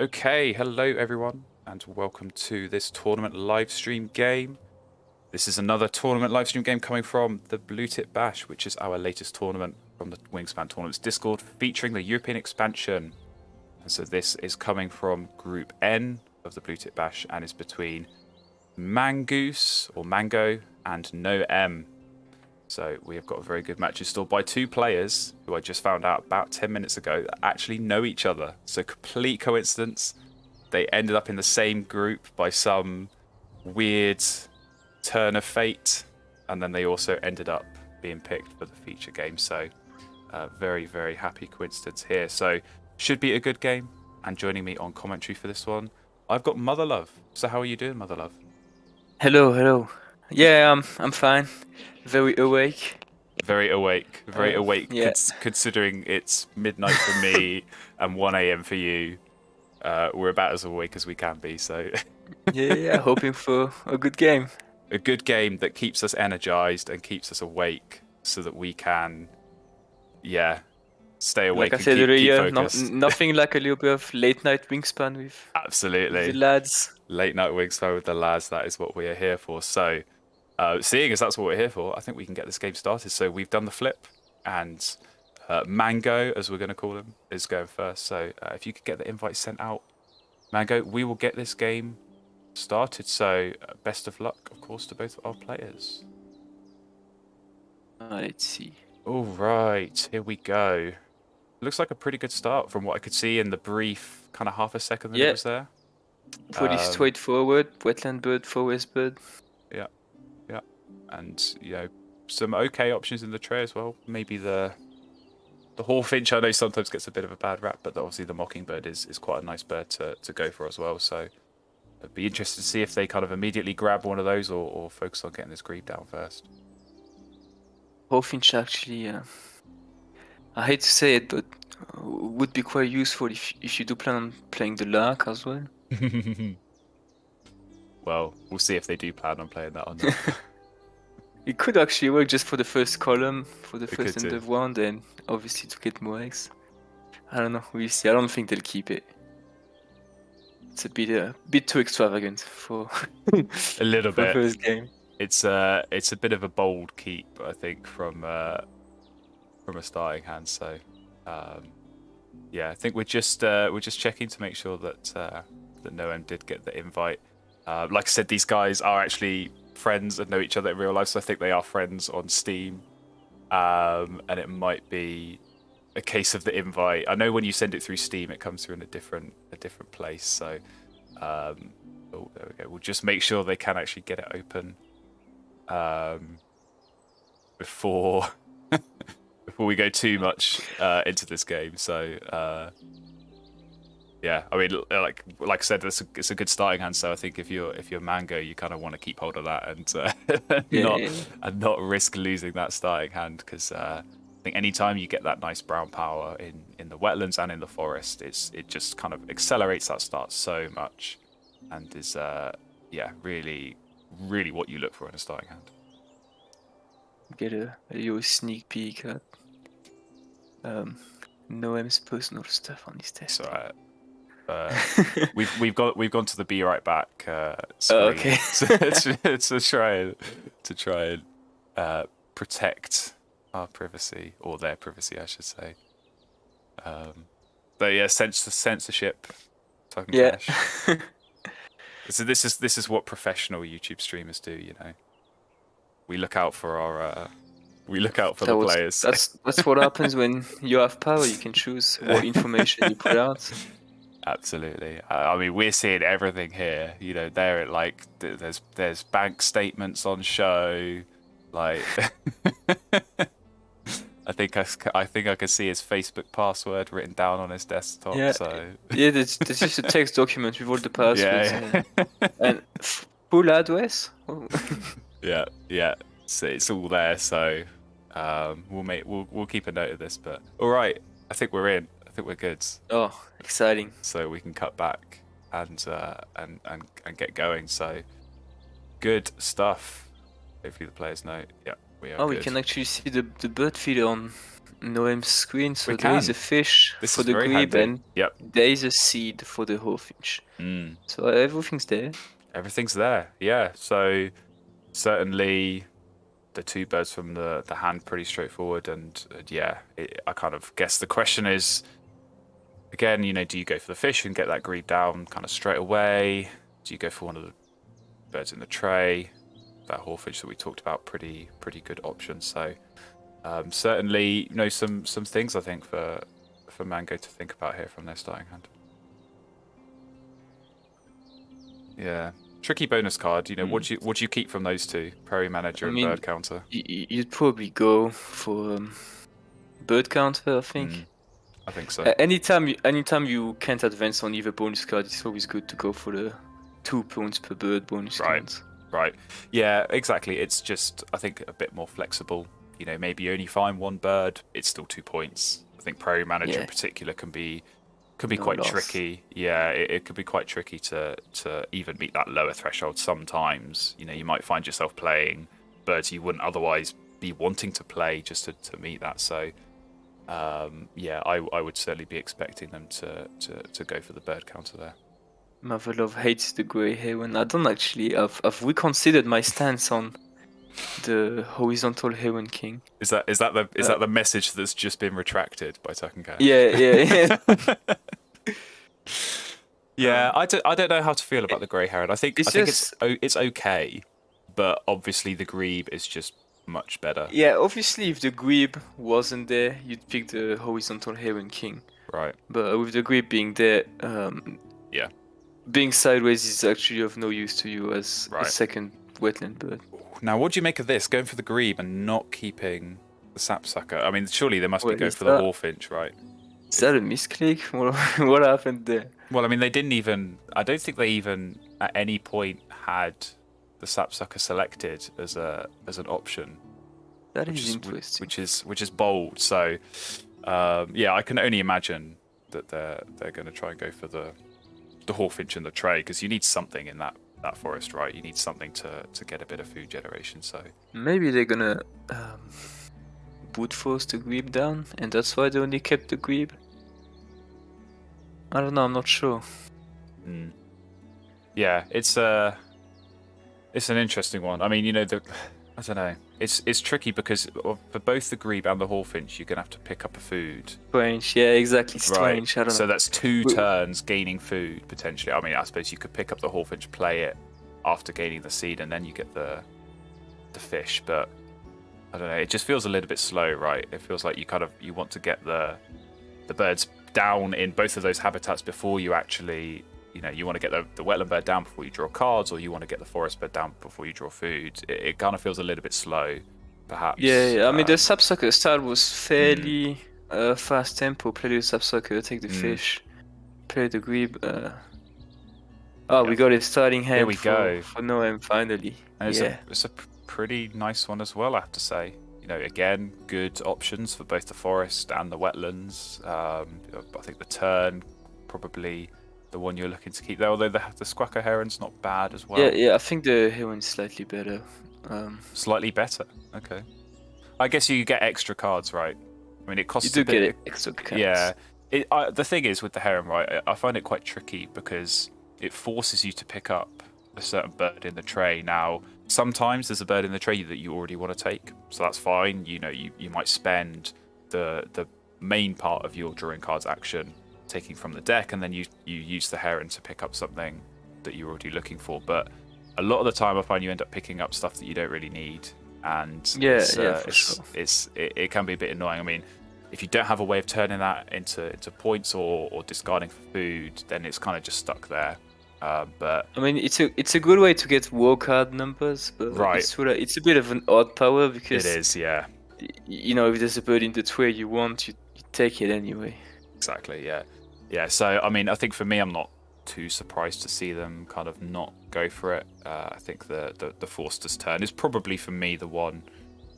Okay, hello everyone, and welcome to this tournament live stream game. This is another tournament live stream game coming from the Blue Tit Bash, which is our latest tournament from the Wingspan Tournaments Discord, featuring the European expansion. And so this is coming from Group N of the Blue Tit Bash, and is between Manggoose or Mango and No M. So we have got a very good match installed by two players who I just found out about 10 minutes ago that actually know each other. So complete coincidence. They ended up in the same group by some weird turn of fate. And then they also ended up being picked for the feature game. So very, very happy coincidence here. So should be a good game. And joining me on commentary for this one, I've got Mother Love. So how are you doing, Mother Love? Hello. Yeah, I'm fine. Very awake. Very awake. Yeah. Considering it's midnight for me and 1 a.m. for you. We're about as awake as we can be, so Yeah, hoping for a good game. a good game that keeps us energized and keeps us awake so that we can, stay awake Like I and said keep earlier, focused. nothing like a little bit of late night Wingspan with Absolutely. the lads. Late night Wingspan with the lads, that is what we are here for. So, seeing as that's what we're here for, I think we can get this game started. So we've done the flip, and Mango, as we're going to call him, is going first. So if you could get the invite sent out, Mango, we will get this game started. So best of luck, of course, to both of our players. Let's see. All right, here we go. Looks like a pretty good start from what I could see in the brief kind of half a second that it was there. Pretty straightforward. Wetland bird, forest bird. Yeah. And, some okay options in the tray as well. Maybe the Hawfinch, I know sometimes gets a bit of a bad rap, but obviously the Mockingbird is quite a nice bird to go for as well. So I'd be interested to see if they kind of immediately grab one of those or focus on getting this grebe down first. Hawfinch actually, I hate to say it, but would be quite useful if you do plan on playing the lark as well. Well, we'll see if they do plan on playing that or not. It could actually work just for the first column, for the It first could end do. of round, and obviously to get more eggs. I don't know, we'll see. I don't think they'll keep it. It's a bit too extravagant for A little for bit. first game. It's a bit of a bold keep, I think, from a starting hand. So, I think we're just checking to make sure that that No M did get the invite. Like I said, these guys are actually friends and know each other in real life, so I think they are friends on Steam. And it might be a case of the invite. I know when you send it through Steam, it comes through in a different place. So, there we go. We'll just make sure they can actually get it open before we go too much into this game. So, I mean, like I said, it's a good starting hand. So I think if you're Mango, you kind of want to keep hold of that and not risk losing that starting hand, because I think anytime you get that nice brown power in the wetlands and in the forest, it just kind of accelerates that start so much, and is really what you look for in a starting hand. Get a little sneak peek at No M's personal stuff on his test. So we've gone to the be right back screen Okay. to try and protect our privacy, or their privacy, I should say. But yeah, censorship. Yeah. Cash. So this is what professional YouTube streamers do. We look out for our the players. That's what happens when you have power. You can choose what information you put out. Absolutely. I mean, we're seeing everything here. There, like, there's bank statements on show. Like, I think I can see his Facebook password written down on his desktop. Yeah. So There's just a text document with all the passwords yeah. and full address. Oh. Yeah. So it's all there. So we'll keep a note of this. But all right, I think we're in. I think we're good. Oh, exciting! So we can cut back and get going. So good stuff. Hopefully the players know. Yeah, we are. Oh, good. we can actually see the bird feeder on No M screen, so We there is can. a fish This for is the very grebe, handy. and Yep. there is a seed for the hawfinch. So everything's there. Everything's there. Yeah. So certainly the two birds from the hand pretty straightforward, and yeah, I kind of guess the question is again, do you go for the fish and get that grebe down kind of straight away? Do you go for one of the birds in the tray? That hawfinch that we talked about, pretty good option. So certainly, some things I think for Mango to think about here from their starting hand. Yeah, tricky bonus card. What do you keep from those two? Prairie Manager and Bird Counter. You'd probably go for bird counter, I think. I think so. Anytime you can't advance on either bonus card, it's always good to go for the 2 points per bird bonus cards. Right. Yeah, exactly. It's just, I think, a bit more flexible. Maybe you only find one bird, it's still 2 points. I think Prairie Manager in particular can be quite tricky. Yeah, it could be quite tricky to even meet that lower threshold sometimes. You might find yourself playing birds you wouldn't otherwise be wanting to play just to meet that. So, yeah, I would certainly be expecting them to go for the bird counter there. Marvelov hates the grey heron. I don't actually. I've reconsidered my stance on the horizontal heron king. Is that the message that's just been retracted by Tuckencat? Yeah. Yeah, I don't know how to feel about the grey heron. I think it's okay, but obviously the grebe is just much better. Yeah, obviously if the grebe wasn't there, you'd pick the horizontal heron king. Right. But with the grebe being there, yeah, being sideways is actually of no use to you as a second wetland bird. Now, what do you make of this? Going for the grebe and not keeping the sapsucker? I mean, surely they must be going for the hawfinch, right? Is that a misclick? What happened there? Well, I mean, I don't think they even at any point had the sapsucker selected as an option. That is interesting. Which is bold. So, yeah, I can only imagine that they're going to try and go for the hawfinch in the tray, because you need something in that forest, right? You need something to get a bit of food generation. So maybe they're gonna brute force the grebe down, and that's why they only kept the grebe. I don't know. I'm not sure. Yeah, it's an interesting one. I mean, I don't know. It's tricky because for both the grebe and the hawfinch, you're gonna have to pick up a food. Strange, yeah, exactly. Strange. I don't know. So that's 2 turns gaining food potentially. I mean, I suppose you could pick up the hawfinch, play it after gaining the seed, and then you get the fish. But I don't know. It just feels a little bit slow, right? It feels like you want to get the birds down in both of those habitats before you actually. You want to get the wetland bird down before you draw cards, or you want to get the forest bird down before you draw food. It kind of feels a little bit slow, perhaps. Yeah. I mean, the sapsucker style was fairly fast tempo. Play the sapsucker, take the fish, play the grebe. We got a starting hand. Here we go for No M finally. And it's a pretty nice one as well, I have to say. Again, good options for both the forest and the wetlands. I think the tern probably the one you're looking to keep there, although the squacker heron's not bad as well. Yeah, I think the heron's slightly better. Slightly better, okay. I guess you get extra cards, right? I mean, it costs you do get extra cards. Yeah. The thing is with the heron, right, I find it quite tricky because it forces you to pick up a certain bird in the tray. Now, sometimes there's a bird in the tray that you already want to take, so that's fine. You might spend the main part of your drawing cards action taking from the deck, and then you use the heron to pick up something that you're already looking for. But a lot of the time I find you end up picking up stuff that you don't really need, and it can be a bit annoying. I mean, if you don't have a way of turning that into points or discarding for food, then it's kind of just stuck there. But I mean, it's a good way to get war card numbers, but it's a bit of an odd power because it is, yeah. If there's a bird in the tray you want, you take it anyway. Exactly, yeah. So I mean, I think for me, I'm not too surprised to see them kind of not go for it. I think the Forster's turn is probably for me the one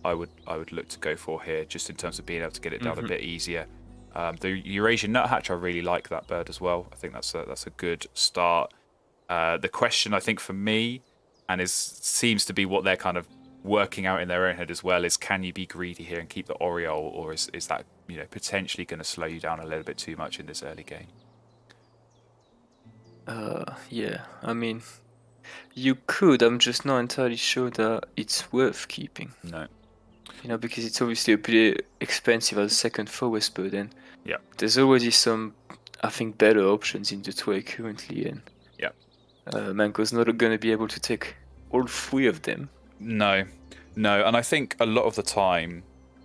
I would look to go for here, just in terms of being able to get it down a bit easier. The Eurasian nuthatch, I really like that bird as well. I think that's a good start. The question I think for me, and seems to be what they're kind of working out in their own head as well is, can you be greedy here and keep the Oriole, or is that potentially going to slow you down a little bit too much in this early game? Yeah, I mean, you could. I'm just not entirely sure that it's worth keeping. No. Because it's obviously a bit expensive as a second forest bird, and Yeah. there's already some, I think, better options in the tray currently, and Mango's not going to be able to take all 3 of them. No, and I think a lot of the time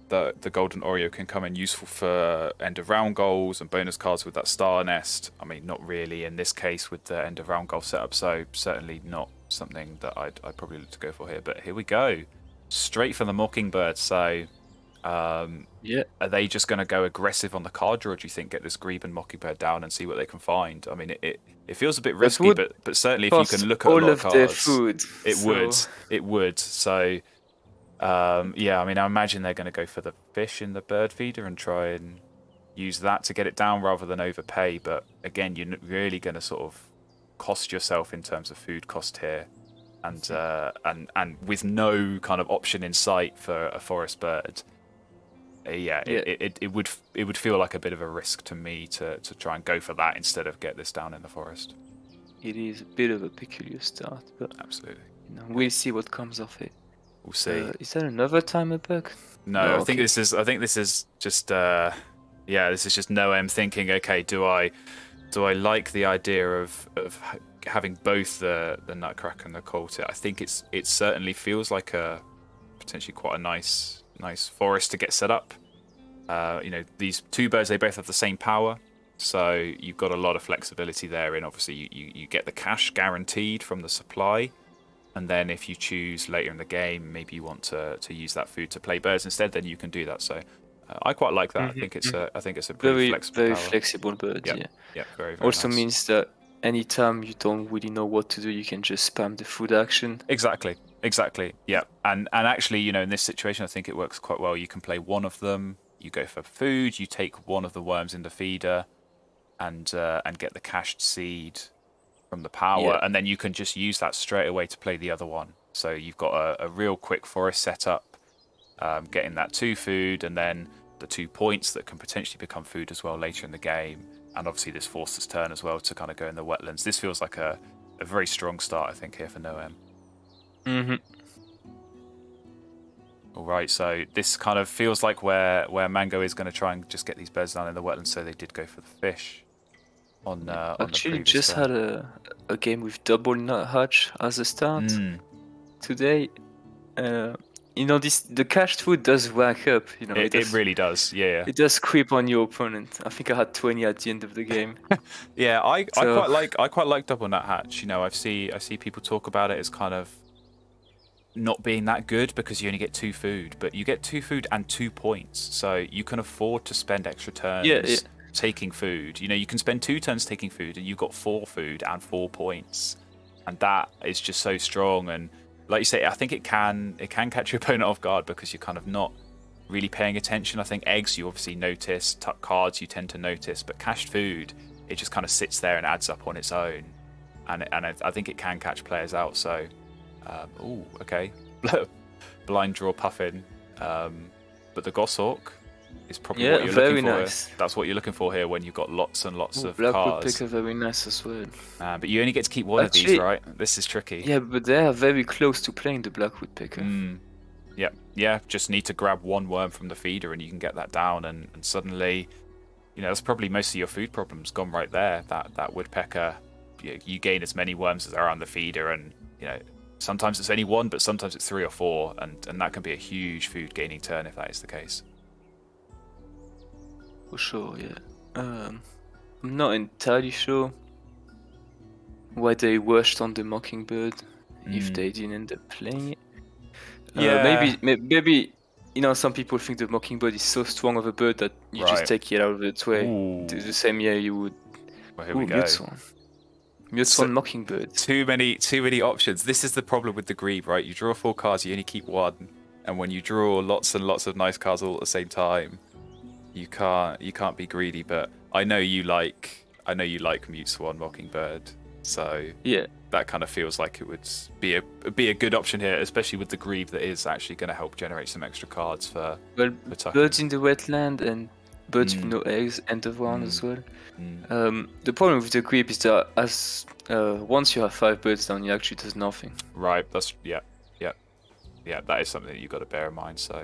the Golden Oreo can come in useful for end of round goals and bonus cards with that star nest. I mean, not really in this case with the end of round goal setup, so certainly not something that I'd probably look to go for here. But here we go, straight for the Mockingbird. So are they just going to go aggressive on the card draw, or do you think get this Grebe and Mockingbird down and see what they can find? I mean, it feels a bit risky, but certainly if you can look at a lot of cards, their food, it would. So I mean, I imagine they're going to go for the fish in the bird feeder and try and use that to get it down rather than overpay. But again, you're really going to sort of cost yourself in terms of food cost here, and with no kind of option in sight for a forest bird. It would feel like a bit of a risk to me to try and go for that instead of get this down in the forest. It is a bit of a peculiar start, but absolutely, we'll see what comes of it. We'll see. Is there another timer bug? No, I think this is just this is just No M thinking. Okay, do I like the idea of having both the Nutcracker and the Colt? I think it certainly feels like a potentially quite a nice forest to get set up. These 2 birds, they both have the same power, so you've got a lot of flexibility there. And obviously you get the cash guaranteed from the supply. And then if you choose later in the game, maybe you want to use that food to play birds instead, then you can do that. So I quite like that. Mm-hmm. I think it's a pretty very power. flexible bird. Yeah, very also nice. Means that anytime you don't really know what to do, you can just spam the food action. Exactly. Yeah, and actually, in this situation, I think it works quite well. You can play one of them. You go for food. You take one of the worms in the feeder, and get the cached seed from the power, and then you can just use that straight away to play the other one. So you've got a real quick forest setup, getting that 2 food, and then the 2 points that can potentially become food as well later in the game. And obviously this forces turn as well to kind of go in the wetlands. This feels like a very strong start, I think, here for No M. Mm-hmm. All right, so this kind of feels like where Mango is going to try and just get these birds down in the wetlands. So they did go for the fish. Actually, just had a game with double nuthatch as a start today. The cached food does rack up. It really does. Yeah. It does creep on your opponent. I think I had 20 at the end of the game. Yeah, I quite like double nuthatch. I see people talk about it as kind of not being that good because you only get 2 food, but you get 2 food and 2 points, so you can afford to spend extra turns. Taking food, you can spend 2 turns taking food and you've got 4 food and 4 points, and that is just so strong. And like you say, I think it can catch your opponent off guard because you're kind of not really paying attention. I think eggs you obviously notice, tuck cards you tend to notice, but cached food, it just kind of sits there and adds up on its own, and I think it can catch players out. So okay, blind draw puffin, but the Goshawk is probably what you're looking for. Nice. That's what you're looking for here when you've got lots and lots of Black cards. Woodpecker, very nice as well. But you only get to keep one of these, right? This is tricky. Yeah, but they are very close to playing the Black Woodpecker. Yeah. Just need to grab 1 worm from the feeder and you can get that down, and suddenly, that's probably most of your food problems gone right there. That woodpecker, you gain as many worms as are on the feeder, and sometimes it's only 1, but sometimes it's 3 or 4, and that can be a huge food gaining turn if that is the case. For sure, yeah. I'm not entirely sure why they rushed on the Mockingbird if they didn't end up playing it. Maybe some people think the Mockingbird is so strong of a bird that you just take it out of the tray. The same year you would. Well, here we go. Muteswan Mockingbird. Too many options. This is the problem with the Grebe, right? You draw 4 cards, you only keep 1, and when you draw lots and lots of nice cards all at the same time, you can't be greedy. But I know you like Muteswan Mockingbird, so yeah. that kind of feels like it would be a good option here, especially with the Grebe that is actually going to help generate some extra cards for tucking. Birds in the wetland and birds with no eggs end of round as well. The problem with the Grebe is that once you have 5 birds down, it actually does nothing. Right, that's yeah, that is something that you've got to bear in mind. So,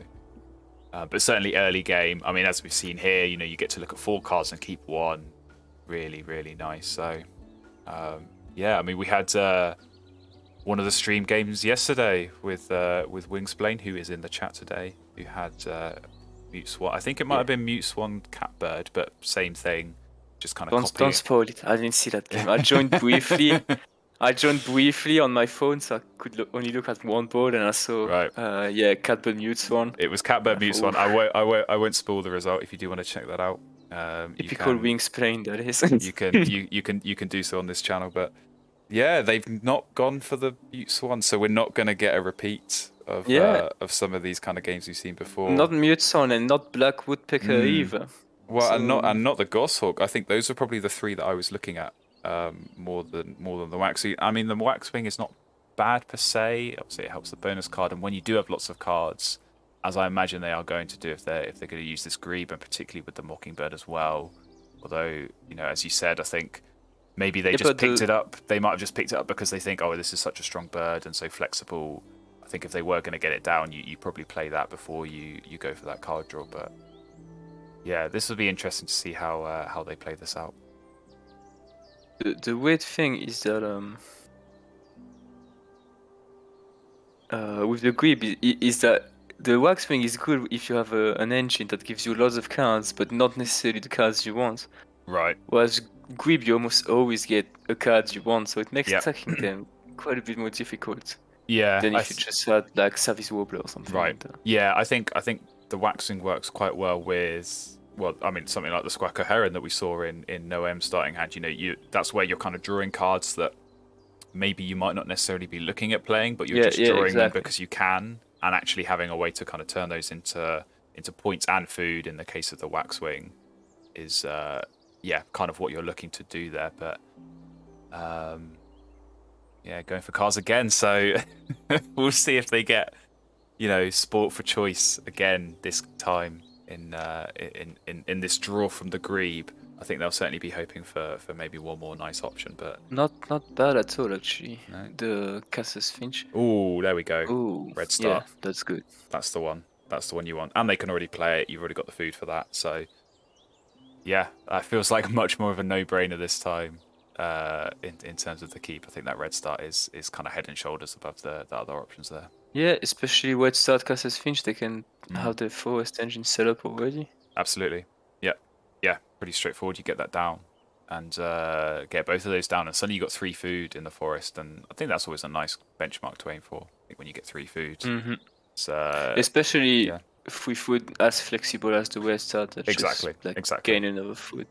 but certainly early game, I mean, as we've seen here, you get to look at 4 cards and keep 1. Really, really nice. So, yeah, I mean, we had one of the stream games yesterday with Wingspan, who is in the chat today, who had Mute Swan. I think it might have been Mute Swan Catbird, but same thing. Just kind of don't spoil it. I didn't see that game. I joined briefly. On my phone, so I could only look at one board, and I saw Catbird Mute Swan. It was Catbird Mute Swan. I won't spoil the result if you do want to check that out. Typical Wingspan, that is. you can do so on this channel, but yeah, they've not gone for the Mute Swan, so we're not going to get a repeat of some of these kind of games we've seen before. Not Mute Swan and not Black Woodpecker either. Well, and not the Goshawk. I think those are probably the 3 that I was looking at more than the Waxwing. I mean, the Waxwing is not bad per se. Obviously, it helps the bonus card, and when you do have lots of cards, as I imagine they are going to do if they're going to use this Grebe, and particularly with the Mockingbird as well. Although, as you said, I think maybe they just picked it up. They might have just picked it up because they think, oh, this is such a strong bird and so flexible. I think if they were going to get it down, you probably play that before you go for that card draw. But yeah, this will be interesting to see how they play this out. The weird thing is that with the Grebe is that the Waxwing is good if you have an engine that gives you lots of cards, but not necessarily the cards you want. Right. Whereas Grebe, you almost always get a card you want, so it makes attacking them quite a bit more difficult. Yeah. Than if you just had like Service Warbler or something. Right. Like that. Yeah, I think the Waxwing works quite well with, well, I mean, something like the Squacko Heron that we saw in No M starting hand. That's where you're kind of drawing cards that maybe you might not necessarily be looking at playing, but you're just drawing them because you can, and actually having a way to kind of turn those into points and food in the case of the Waxwing is kind of what you're looking to do there. But going for cards again, so we'll see if they get sport for choice again this time in this draw from the Grebe. I think they'll certainly be hoping for maybe one more nice option, but not bad at all actually. No. The Cassis Finch. Oh, there we go. Ooh, Red Star. Yeah, that's good. That's the one. That's the one you want, and they can already play it. You've already got the food for that, so yeah, that feels like much more of a no-brainer this time. In terms of the keep, I think that Red Star is kind of head and shoulders above the other options there. Yeah, especially Red Star Cassis Finch, they can have the forest engine set up already. Absolutely. Yeah, pretty straightforward. You get that down and get both of those down, and suddenly you got 3 food in the forest, and I think that's always a nice benchmark to aim for. I think when you get 3 food, especially free food as flexible as the Red Star. Exactly. Gain another food.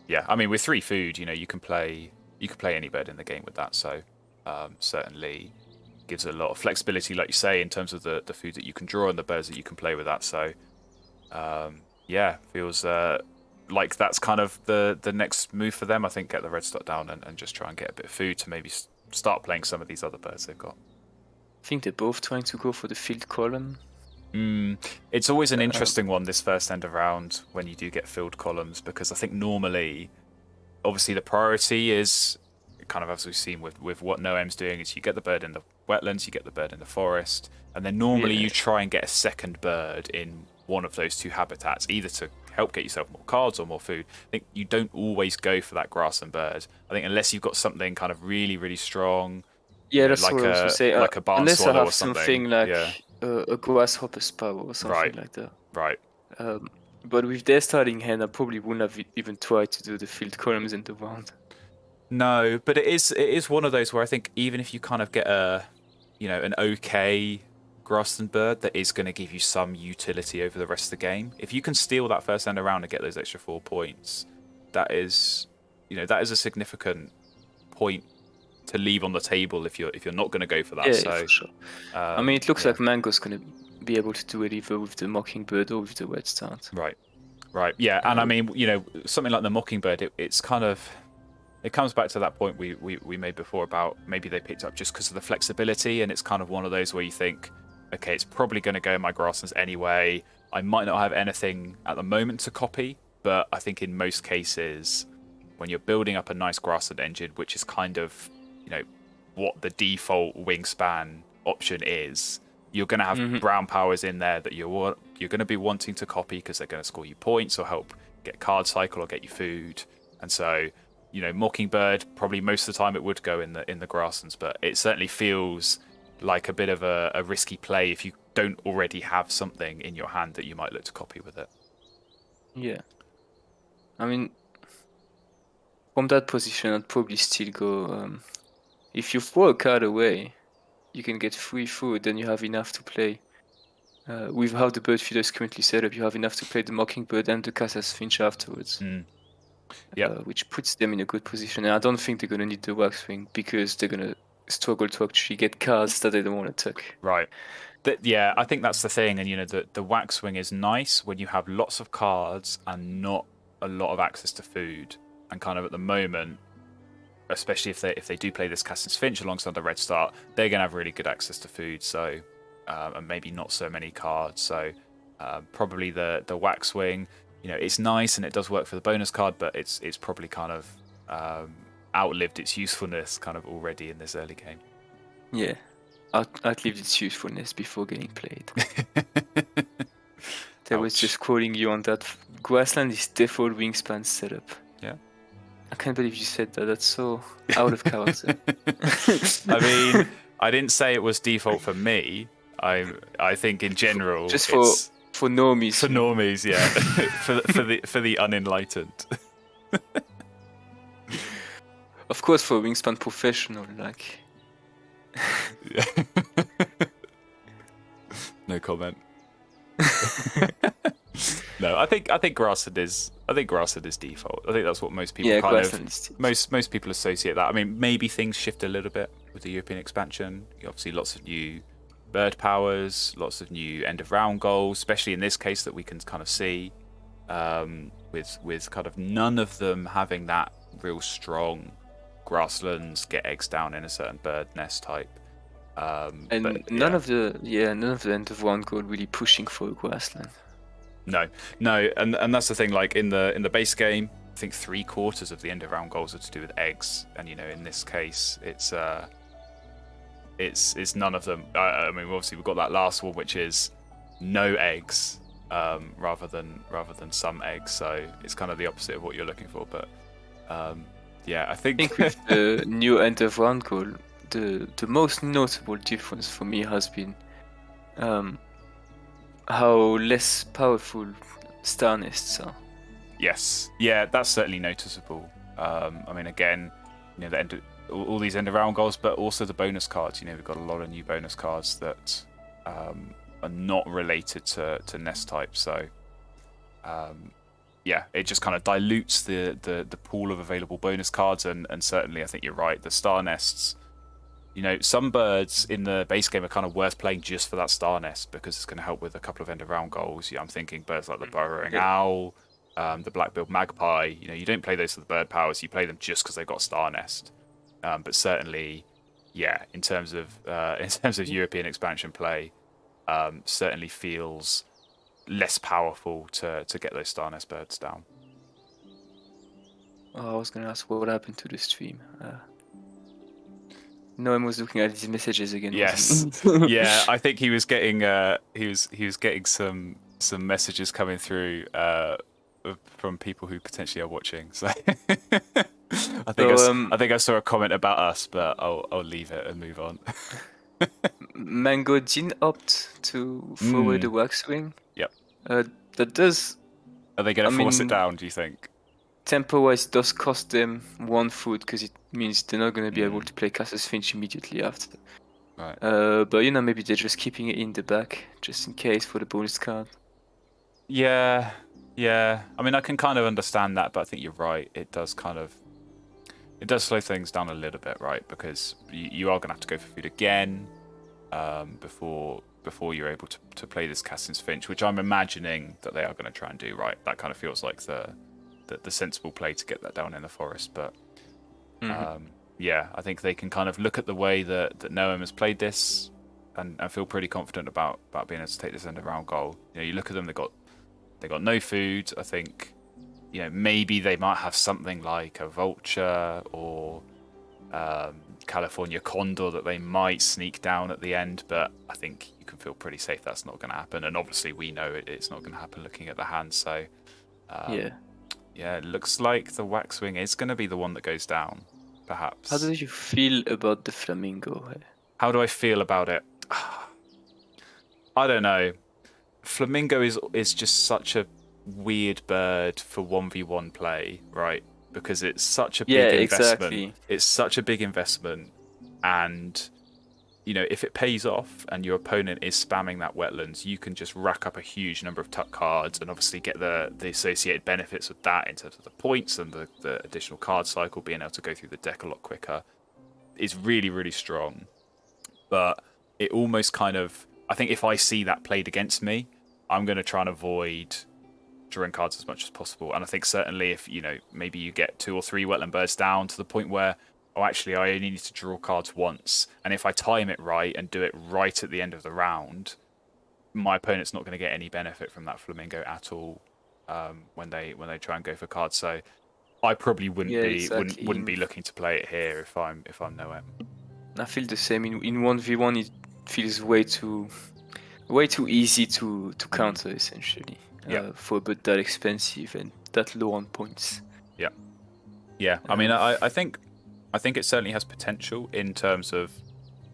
Yeah. I mean, with 3 food, you can play any bird in the game with that. So certainly gives a lot of flexibility, like you say, in terms of the food that you can draw and the birds that you can play with that. So feels like that's kind of the next move for them. I think get the Red Star down and just try and get a bit of food to maybe start playing some of these other birds they've got. I think they're both trying to go for the field column. It's always an interesting one this first end of round when you do get filled columns, because I think normally, obviously the priority is kind of as we've seen with what No M's doing is you get the bird in the wetlands, you get the bird in the forest, and then normally you try and get a second bird in one of those 2 habitats, either to help get yourself more cards or more food. I think you don't always go for that grass and bird. I think unless you've got something kind of really, really strong. Yeah, that's what I was going to say. Like a barn unless swallow I have or something. Something like a grasshopper sparrow or something like that. Right. But with their starting hand, I probably wouldn't have even tried to do the field columns in the round. No, but it is one of those where I think even if you kind of get an okay grassland bird that is going to give you some utility over the rest of the game, if you can steal that first end around and get those extra 4 points, that is a significant point to leave on the table if you're not going to go for that. Yeah, for sure. I mean, it looks like Mango's going to be able to do it either with the Mockingbird or with the Red Star. Right. Yeah, and I mean, something like the Mockingbird, it's kind of it comes back to that point we made before about maybe they picked up just because of the flexibility, and it's kind of one of those where you think, okay, it's probably going to go in my grasslands anyway. I might not have anything at the moment to copy, but I think in most cases, when you're building up a nice grassland engine, which is kind of, what the default Wingspan option is, you're going to have brown powers in there that you're going to be wanting to copy because they're going to score you points or help get card cycle or get you food. And so, Mockingbird, probably most of the time it would go in the grasslands, but it certainly feels like a bit of a risky play if you don't already have something in your hand that you might look to copy with it. Yeah. I mean, from that position, I'd probably still go. If you throw a card away, you can get free food, then you have enough to play. With how the bird feeder is currently set up, you have enough to play the Mockingbird and the Casas Finch afterwards. Which puts them in a good position. And I don't think they're going to need the Waxwing because they're going to struggle to actually get cards that they don't want to tuck. Right. I think that's the thing. And, the Waxwing is nice when you have lots of cards and not a lot of access to food. And kind of at the moment, especially if they do play this Casas Finch alongside the Red Start, they're going to have really good access to food. So, and maybe not so many cards. So, probably the Waxwing. It's nice and it does work for the bonus card, but it's probably kind of outlived its usefulness kind of already in this early game. Yeah, outlived its usefulness before getting played. They was just quoting you on that. Grassland is default Wingspan setup. Yeah. I can't believe you said that. That's so out of character. I mean, I didn't say it was default for me. I think in general, just for normies. For normies, yeah. for the unenlightened. Of course, for Wingspan professional, like. Yeah. No comment. No, I think grassland is default. I think that's what most people most people associate that. I mean, maybe things shift a little bit with the European expansion. Obviously, lots of new bird powers, lots of new end of round goals, especially in this case that we can kind of see, with kind of none of them having that real strong grasslands get eggs down in a certain bird nest type. None of the end of round goal really pushing for a grassland. No, and that's the thing. Like in the base game, I think 3/4 of the end of round goals are to do with eggs, and in this case, it's none of them. I mean, obviously we've got that last one, which is no eggs, rather than some eggs. So it's kind of the opposite of what you're looking for. But I think with the new end of round goal, the most notable difference for me has been how less powerful star nests are. Yes, yeah, that's certainly noticeable. I mean, again, all these end of round goals, but also the bonus cards. We've got a lot of new bonus cards that are not related to nest type. So, it just kind of dilutes the pool of available bonus cards. And certainly, I think you're right. The star nests, some birds in the base game are kind of worth playing just for that star nest because it's going to help with a couple of end of round goals. I'm thinking birds like the burrowing owl, the black-billed magpie. You don't play those for the bird powers. You play them just because they've got star nest. But certainly, in terms of European expansion play, certainly feels less powerful to get those star nest birds down. Oh, I was gonna ask what happened to the stream. No one was looking at his messages again. Yes, yeah, I think he was getting some messages coming through from people who potentially are watching. So. I think I saw a comment about us, but I'll leave it and move on. Mango didn't opt to forward the Waxwing. Yep. That does. Are they going to force it down? Do you think? Tempo-wise, does cost them 1 food because it means they're not going to be able to play Casas Finch immediately after. Right. But maybe they're just keeping it in the back just in case for the bonus card. Yeah. I mean, I can kind of understand that, but I think you're right. It does slow things down a little bit, right? Because you are going to have to go for food again before you're able to play this Casas Finch, which I'm imagining that they are going to try and do, right? That kind of feels like the sensible play to get that down in the forest. But Yeah, I think they can kind of look at the way that No M has played this and feel pretty confident about being able to take this end of round goal. You look at them; they got no food. I think maybe they might have something like a vulture or California condor that they might sneak down at the end, but I think you can feel pretty safe that's not going to happen. And obviously, we know it's not going to happen looking at the hand. So yeah, it looks like the Waxwing is going to be the one that goes down. Perhaps. How do you feel about the flamingo? How do I feel about it? I don't know. Flamingo is just such a weird bird for 1v1 play, right? Because it's such a big investment. Exactly. It's such a big investment, and if it pays off and your opponent is spamming that wetlands, you can just rack up a huge number of tuck cards and obviously get the associated benefits with that in terms of the points and the additional card cycle, being able to go through the deck a lot quicker. Is really, really strong. But it almost kind of, I think if I see that played against me, I'm going to try and avoid drawing cards as much as possible. And I think certainly if, maybe you get 2 or 3 wetland birds down to the point where, actually, I only need to draw cards once. And if I time it right and do it right at the end of the round, my opponent's not going to get any benefit from that flamingo at all when they try and go for cards. So I probably wouldn't be looking to play it here if I'm No M. I feel the same. In 1v1, it feels way too easy to counter, essentially. For a bird that expensive and that low on points. Yeah. I mean, I think it certainly has potential in terms of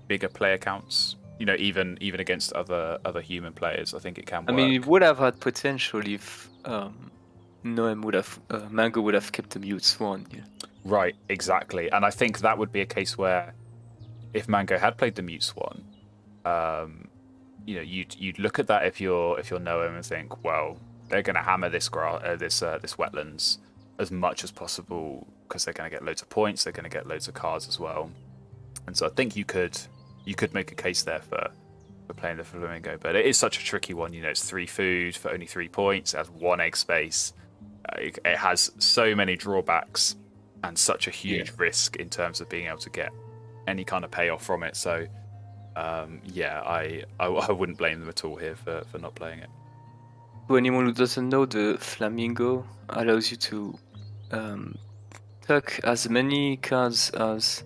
bigger player counts. Even against other human players, I think it can work. I mean, it would have had potential if Noem would have Mango would have kept the mute swan. Yeah. Right, exactly. And I think that would be a case where if Mango had played the mute swan, you'd look at that if you're Noem and think, well, they're going to hammer this wetlands as much as possible because they're going to get loads of points, they're going to get loads of cards as well. And so I think you could make a case there for playing the flamingo, but it is such a tricky one. It's 3 food for only 3 points. It has 1 egg space. It has so many drawbacks and such a huge risk in terms of being able to get any kind of payoff from it. So I wouldn't blame them at all here for not playing it. For anyone who doesn't know, the flamingo allows you to tuck as many cards as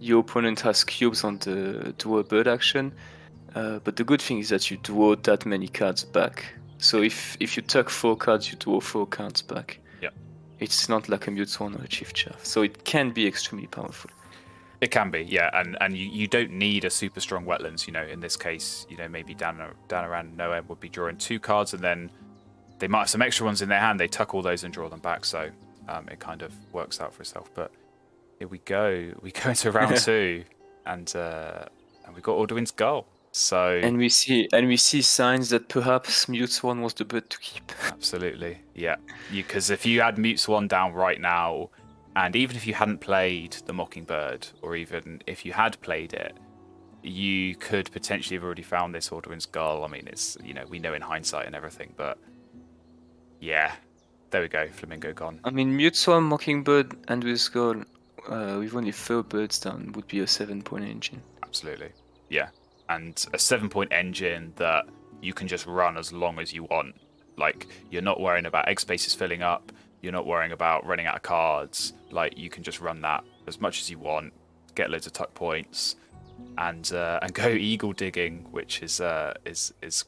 your opponent has cubes on the draw a bird action. But the good thing is that you draw that many cards back. So if you tuck 4 cards, you draw 4 cards back. Yeah. It's not like a mute swan or a chief chaff. So it can be extremely powerful. It can be, yeah, and you don't need a super strong wetlands. In this case, maybe down around No M would be drawing 2 cards, and then they might have some extra ones in their hand. They tuck all those and draw them back, so it kind of works out for itself. But here we go. We go into round 2, and we got Alduin's Gull. So and we see signs that perhaps Mute Swan was the bird to keep. Absolutely, yeah. Because if you had Mute Swan down right now, and even if you hadn't played the Mockingbird, or even if you had played it, you could potentially have already found this Alduin's Gull. I mean, it's we know in hindsight and everything, but yeah, there we go. Flamingo gone. I mean, Mute Swan, Mockingbird, and with Gull, with only 4 birds down, would be a 7-point engine. Absolutely, yeah. And a 7-point engine that you can just run as long as you want. Like, you're not worrying about egg spaces filling up. You're not worrying about running out of cards. Like, you can just run that as much as you want, get loads of tuck points, and go eagle digging, which is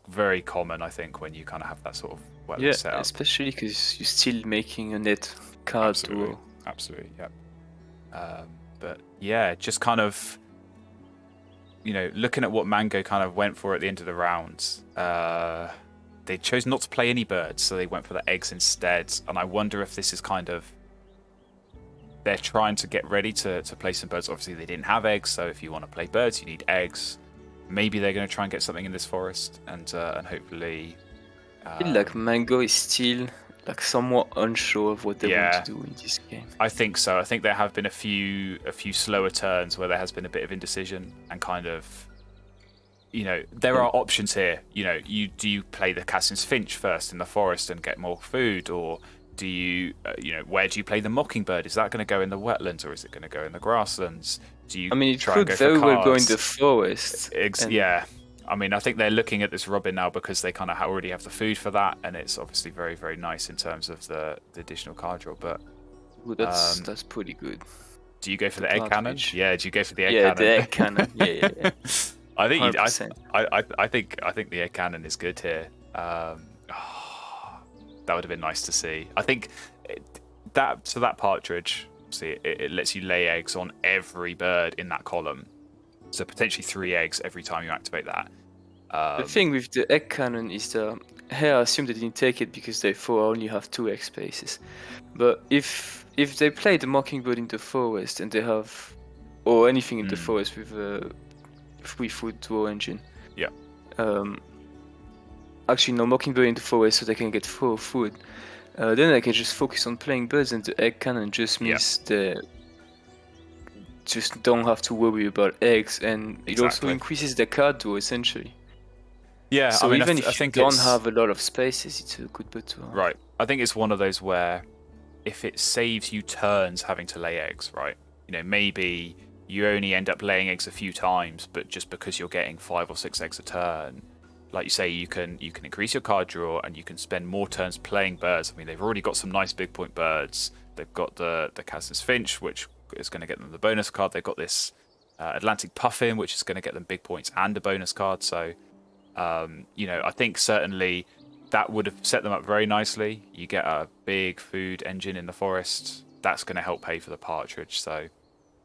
very common, I think, when you kind of have that sort of wetland setup. Especially because you're still making a net card duo. Absolutely, yeah. But yeah, just kind of, looking at what Mango kind of went for at the end of the round, they chose not to play any birds, so they went for the eggs instead. And I wonder if this is kind of, they're trying to get ready to play some birds. Obviously, they didn't have eggs, so if you want to play birds, you need eggs. Maybe they're going to try and get something in this forest, and hopefully. I feel like Mango is still like somewhat unsure of what they want to do in this game. I think so. I think there have been a few slower turns where there has been a bit of indecision and kind of, there are options here. Do you play the Cassin's Finch first in the forest and get more food, or do you, where do you play the mockingbird? Is that going to go in the wetlands or is it going to go in the grasslands? Do you I mean, it try and could go for very well go in cards? the forest. and- Yeah. I mean, I think they're looking at this robin now because they kind of already have the food for that, and it's obviously very, very nice in terms of the additional card draw. But Ooh, that's pretty good. do you go for The the egg cannon? partridge. Yeah, do you go for the egg Yeah, cannon? the egg cannon. Yeah. I think 100%. I think the egg cannon is good here. That would have been nice to see. I think that partridge, see, it lets you lay eggs on every bird in that column. So potentially 3 eggs every time you activate that. The thing with the egg cannon is here I assume they didn't take it because they only have 2 egg spaces. But if they play the mockingbird in the forest and they have, or anything in the forest with a 3 food draw engine. Yeah. Actually, no, mockingbird in the forest so they can get 4 food. Then they can just focus on playing birds, and the egg cannon just means they just don't have to worry about eggs, and it also increases the card draw essentially. Yeah, So I mean, even I if you think don't have a lot of spaces, it's a good bird to have. Right. I think it's one of those where if it saves you turns having to lay eggs, right? Maybe you only end up laying eggs a few times, but just because you're getting 5 or 6 eggs a turn, like you say, you can increase your card draw and you can spend more turns playing birds. I mean, they've already got some nice big point birds. They've got the Cassin's Finch, which is going to get them the bonus card. They've got this Atlantic Puffin, which is going to get them big points and a bonus card. So, I think certainly that would have set them up very nicely. You get a big food engine in the forest. That's going to help pay for the partridge. So,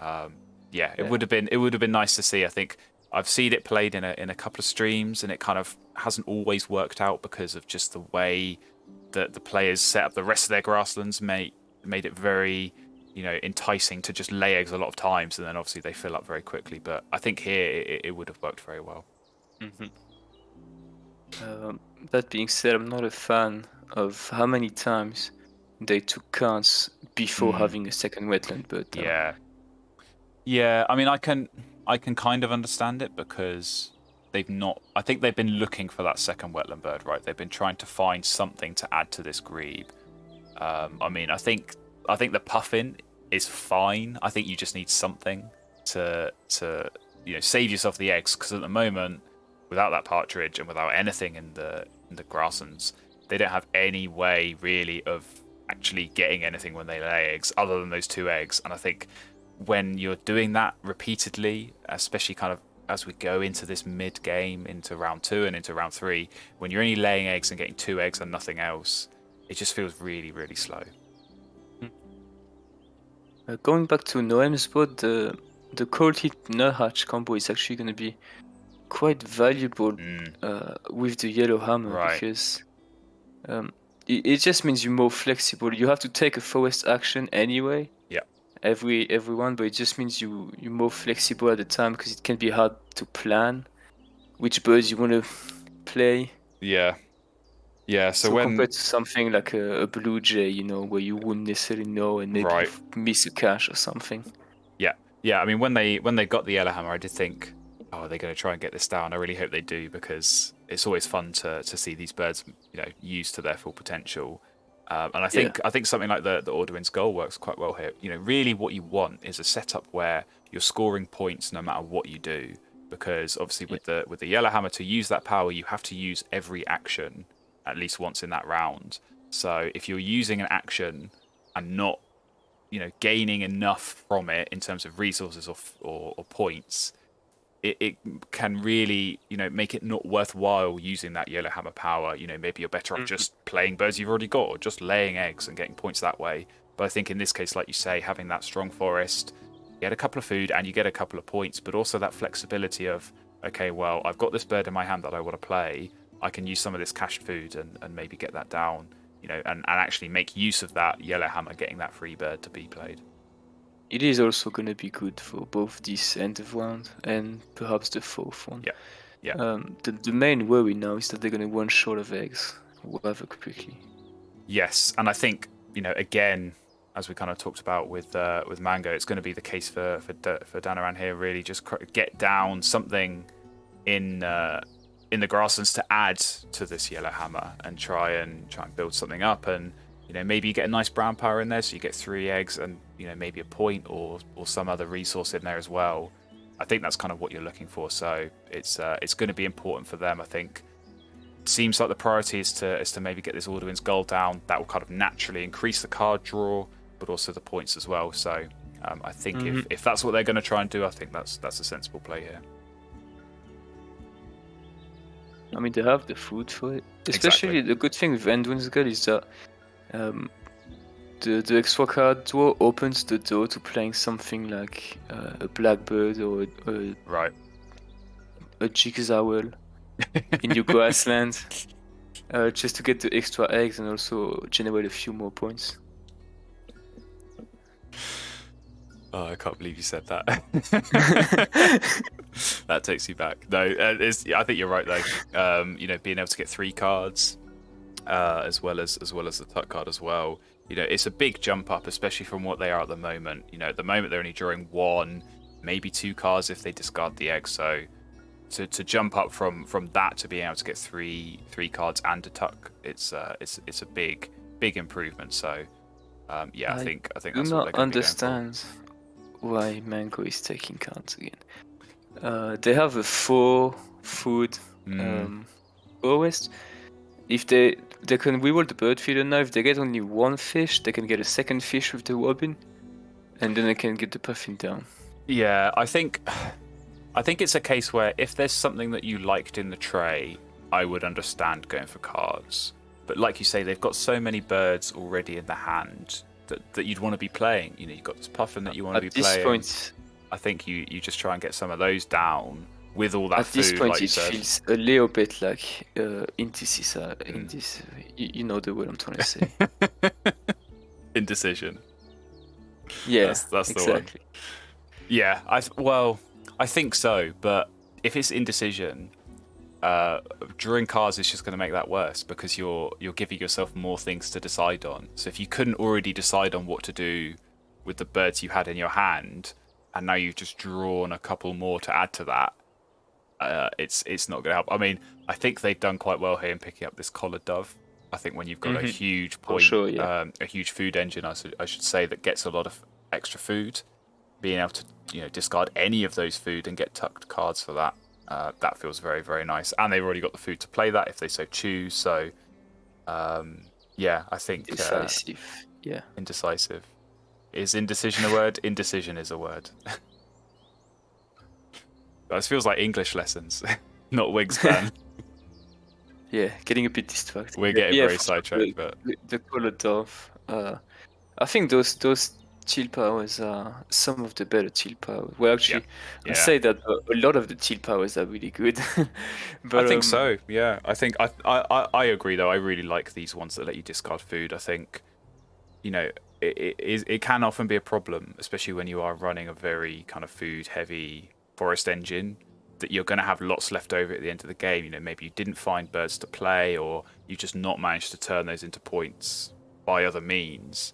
it would have been nice to see. I think I've seen it played in a couple of streams, and it kind of hasn't always worked out because of just the way that the players set up the rest of their grasslands made it very, enticing to just lay eggs a lot of times, and then obviously they fill up very quickly. But I think here it would have worked very well. Mm-hmm. That being said, I'm not a fan of how many times they took cards before having a second wetland. But yeah. I mean, I can kind of understand it because I think they've been looking for that second wetland bird, right? They've been trying to find something to add to this grebe. I mean, I think the puffin is fine. I think you just need something to save yourself the eggs, because at the moment, without that partridge and without anything in the grasslands, they don't have any way really of actually getting anything when they lay eggs other than those 2 eggs. And I think when you're doing that repeatedly, especially kind of as we go into this mid game, into round 2 and into round 3, when you're only laying eggs and getting 2 eggs and nothing else, it just feels really, really slow. Going back to No M's board, the cold hit nuthatch combo is actually going to be quite valuable with the yellow hammer, because it just means you're more flexible. You have to take a forest action anyway. Yeah. Everyone, but it just means you're more flexible at the time, because it can be hard to plan which birds you want to play. Yeah. So compared to something like a blue jay, where you wouldn't necessarily know and maybe miss a cache or something. Yeah. I mean, when they got the yellow hammer, I did think, oh, are they going to try and get this down? I really hope they do, because it's always fun to see these birds, used to their full potential. And I think something like the Orderwind's Goal works quite well here. Really what you want is a setup where you're scoring points no matter what you do, because obviously with the yellow hammer, to use that power, you have to use every action at least once in that round. So if you're using an action and not, gaining enough from it in terms of resources or points, it can really, make it not worthwhile using that yellow hammer power. Maybe you're better off just playing birds you've already got, or just laying eggs and getting points that way. But I think in this case, like you say, having that strong forest, you get a couple of food and you get a couple of points, but also that flexibility of, okay, well, I've got this bird in my hand that I want to play. I can use some of this cached food and maybe get that down, and actually make use of that yellow hammer, getting that free bird to be played. It is also going to be good for both this end of round and perhaps the 4th one. Yeah. The main worry now is that they're going to run short of eggs rather quickly. Yes, and I think, again, as we kind of talked about with Mango, it's going to be the case for Danaran here. Really, just get down something in the grasslands to add to this yellow hammer, and try and build something up. And maybe you get a nice brown power in there, so you get 3 eggs and maybe a point or some other resource in there as well. I think that's kind of what you're looking for. So it's going to be important for them. I think seems like the priority is to maybe get this Alduin's gold down. That will kind of naturally increase the card draw, but also the points as well. So I think if that's what they're going to try and do, I think that's a sensible play here. I mean, they have the food for it. Especially the good thing with Anduin's God is that the extra card draw opens the door to playing something like a blackbird or a jigsaw in your grassland, just to get the extra eggs and also generate a few more points. Oh, I can't believe you said that. That takes you back. No, I think you're right though. Being able to get 3 cards, as well as the tuck card as well. It's a big jump up, especially from what they are at the moment. At the moment they're only drawing 1, maybe 2 cards if they discard the egg. So to jump up from that to being able to get 3 cards and a tuck, it's a big improvement. So I think that's what they're going to be going for. I do not understand why Mango is taking cards again. They have a 4 food forest. If they can reroll the bird feeder now. If they get only 1 fish, they can get a 2nd fish with the robin, and then they can get the puffin down. Yeah, I think it's a case where if there's something that you liked in the tray, I would understand going for cards. But like you say, they've got so many birds already in the hand that you'd want to be playing. You've got this puffin that you want to be playing. At this point, I think you just try and get some of those down with all that food. At this point, like it feels a little bit like indecisa in this. You know the word I'm trying to say. Indecision. Yeah, that's exactly. The one. Yeah, I think so. But if it's indecision, drawing cards is just going to make that worse because you're giving yourself more things to decide on. So if you couldn't already decide on what to do with the birds you had in your hand, and now you've just drawn a couple more to add to that, it's not going to help. I mean, I think they've done quite well here in picking up this collared dove. I think when you've got a huge point, a huge food engine, I should say, that gets a lot of extra food, being able to discard any of those food and get tucked cards for that. That feels very, very nice. And they've already got the food to play that if they so choose. So, I think... Indecisive. Indecisive. Is indecision a word? Indecision is a word. This feels like English lessons, not Wingspan. Yeah, getting a bit distracted. We're getting very sidetracked. But the colored dove. I think those chill powers are some of the better chill powers. Well, actually, I say that a lot of the chill powers are really good. But I think so. Yeah, I think I agree though. I really like these ones that let you discard food. I think, it can often be a problem, especially when you are running a very kind of food heavy forest engine, that you're going to have lots left over at the end of the game. Maybe you didn't find birds to play, or you just not managed to turn those into points by other means.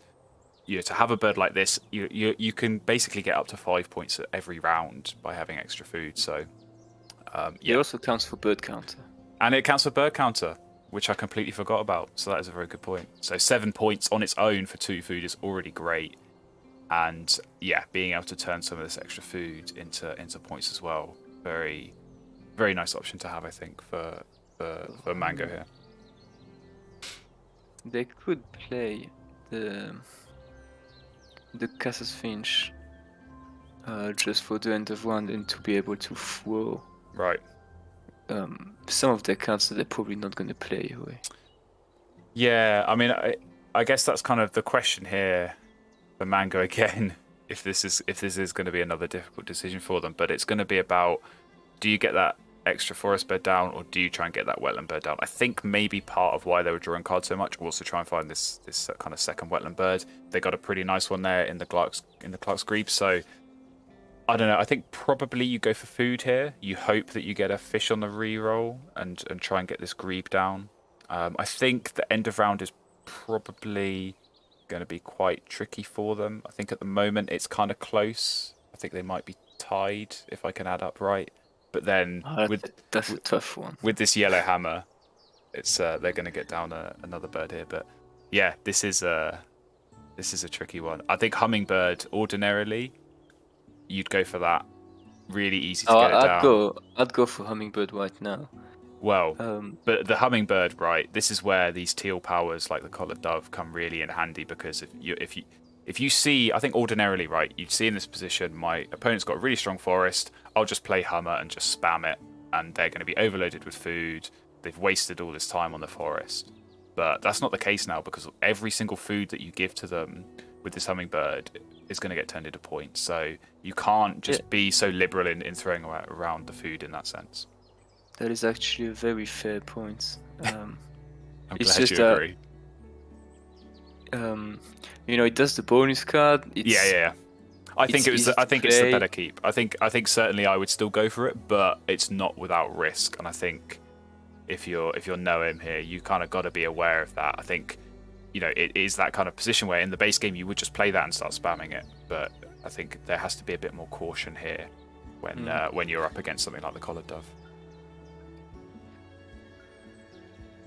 To have a bird like this, you can basically get up to 5 points at every round by having extra food. So it also counts for bird counter, and it counts for bird counter, which I completely forgot about. So that is a very good point. So 7 points on its own for 2 food is already great. And being able to turn some of this extra food into points as well, very, very nice option to have, I think, for Mango here. They could play the Cassus Finch just for the end of round and to be able to throw some of their cards that they're probably not going to play away. Yeah, I mean, I guess that's kind of the question here. For Mango again, if this is going to be another difficult decision for them, but it's going to be about, do you get that extra forest bird down, or do you try and get that wetland bird down? I think maybe part of why they were drawing cards so much was to try and find this kind of second wetland bird. They got a pretty nice one there in the Clark's Grebe. So I don't know. I think probably you go for food here. You hope that you get a fish on the reroll and try and get this Grebe down. I think the end of round is probably going to be quite tricky for them. I think at the moment it's kind of close. I think they might be tied if I can add up right. But then that's a tough one. With this yellow hammer, it's they're going to get down another bird here. But yeah, this is a tricky one. I think hummingbird ordinarily, you'd go for that. Really easy to Oh, get it down. I'd go for hummingbird right now. Well, Um, but the hummingbird, right? This is where these teal powers, like the collared dove, come really in handy because if you see, I think ordinarily, right, you'd see in this position, my opponent's got a really strong forest. I'll just play Hummer and just spam it, and they're going to be overloaded with food. They've wasted all this time on the forest. But that's not the case now because every single food that you give to them with this hummingbird is going to get turned into points. So you can't just be so liberal in throwing around the food in that sense. that is actually a very fair point. I'm It's glad just you that agree. it does the bonus card. Yeah. I think it's easy I to think it's the play. better keep. I think certainly I would still go for it, but it's not without risk. And I think if you're No M here, you kind of got to be aware of that. I think it is that kind of position where in the base game you would just play that and start spamming it, but I think there has to be a bit more caution here when you're up against something like the collared dove.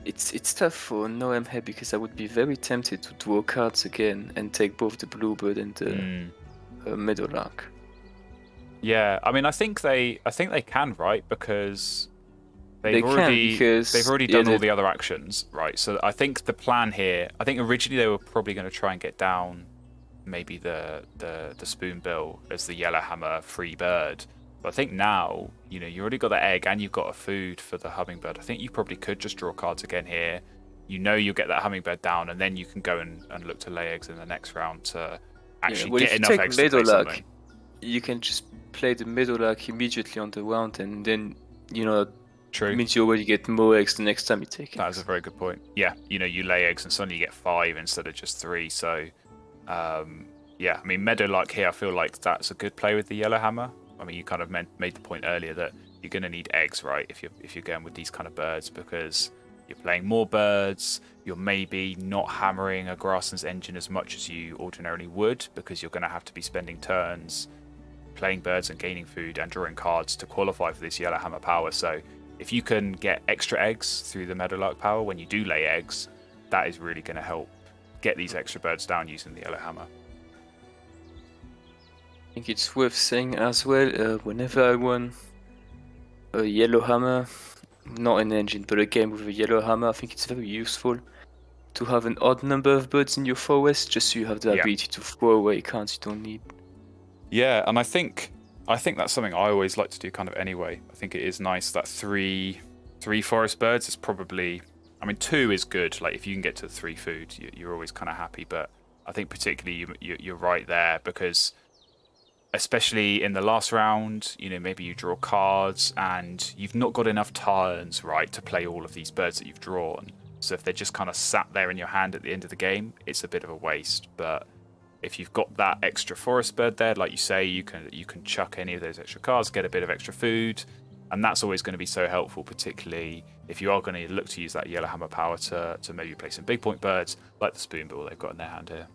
It's tough for No M here because I would be very tempted to draw cards again and take both the bluebird and the meadowlark. Yeah, I mean, I think they can, right? Because They can, because they've already done all the other actions, right? So I think the plan here, I think originally they were probably going to try and get down maybe the spoonbill as the yellow hammer free bird. But I think now, you already got the egg and you've got a food for the hummingbird. I think you probably could just draw cards again here. You'll get that hummingbird down, and then you can go and look to lay eggs in the next round to actually get enough eggs to play something. You can just play the meadowlark immediately on the round, and then True. it means you already get more eggs the next time you take it. That is a very good point. Yeah, you lay eggs and suddenly you get 5 instead of just 3. So, yeah, I mean, meadowlark here, I feel like that's a good play with the yellow hammer. I mean, you kind of made the point earlier that you're going to need eggs, right? If you're going with these kind of birds, because you're playing more birds, you're maybe not hammering a Grasslands engine as much as you ordinarily would, because you're going to have to be spending turns playing birds and gaining food and drawing cards to qualify for this yellow hammer power. So if you can get extra eggs through the meadowlark power when you do lay eggs, that is really going to help get these extra birds down using the yellow hammer. I think it's worth saying as well, whenever I run a yellow hammer, not an engine, but a game with a yellow hammer, I think it's very useful to have an odd number of birds in your forest, just so you have the ability to throw away cards you don't need. Yeah, and I think that's something I always like to do kind of anyway. I think it is nice that three forest birds is probably, I mean, 2 is good. Like if you can get to 3 food, you're always kind of happy. But I think particularly you're right there, because especially in the last round, maybe you draw cards and you've not got enough turns, right, to play all of these birds that you've drawn. So if they're just kind of sat there in your hand at the end of the game, it's a bit of a waste. But if you've got that extra forest bird there, like you say, you can chuck any of those extra cards, get a bit of extra food, and that's always going to be so helpful, particularly if you are going to look to use that yellow hammer power to maybe play some big point birds like the spoonbill they've got in their hand here.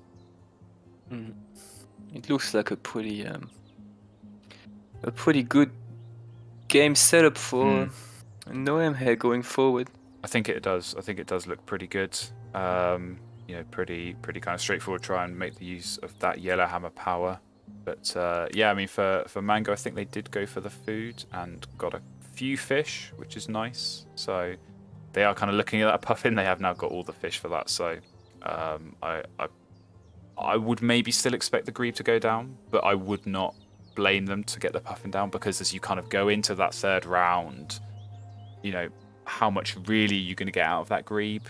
It looks like a pretty good game setup for No M here going forward. I think it does. I think it does look pretty good. Pretty kind of straightforward. Try and make the use of that yellow hammer power. But yeah, I mean, for Mango, I think they did go for the food and got a few fish, which is nice. So they are kind of looking at that puffin. They have now got all the fish for that. So I would maybe still expect the grebe to go down, but I would not blame them to get the puffin down, because as you kind of go into that third round, how much really you're going to get out of that grebe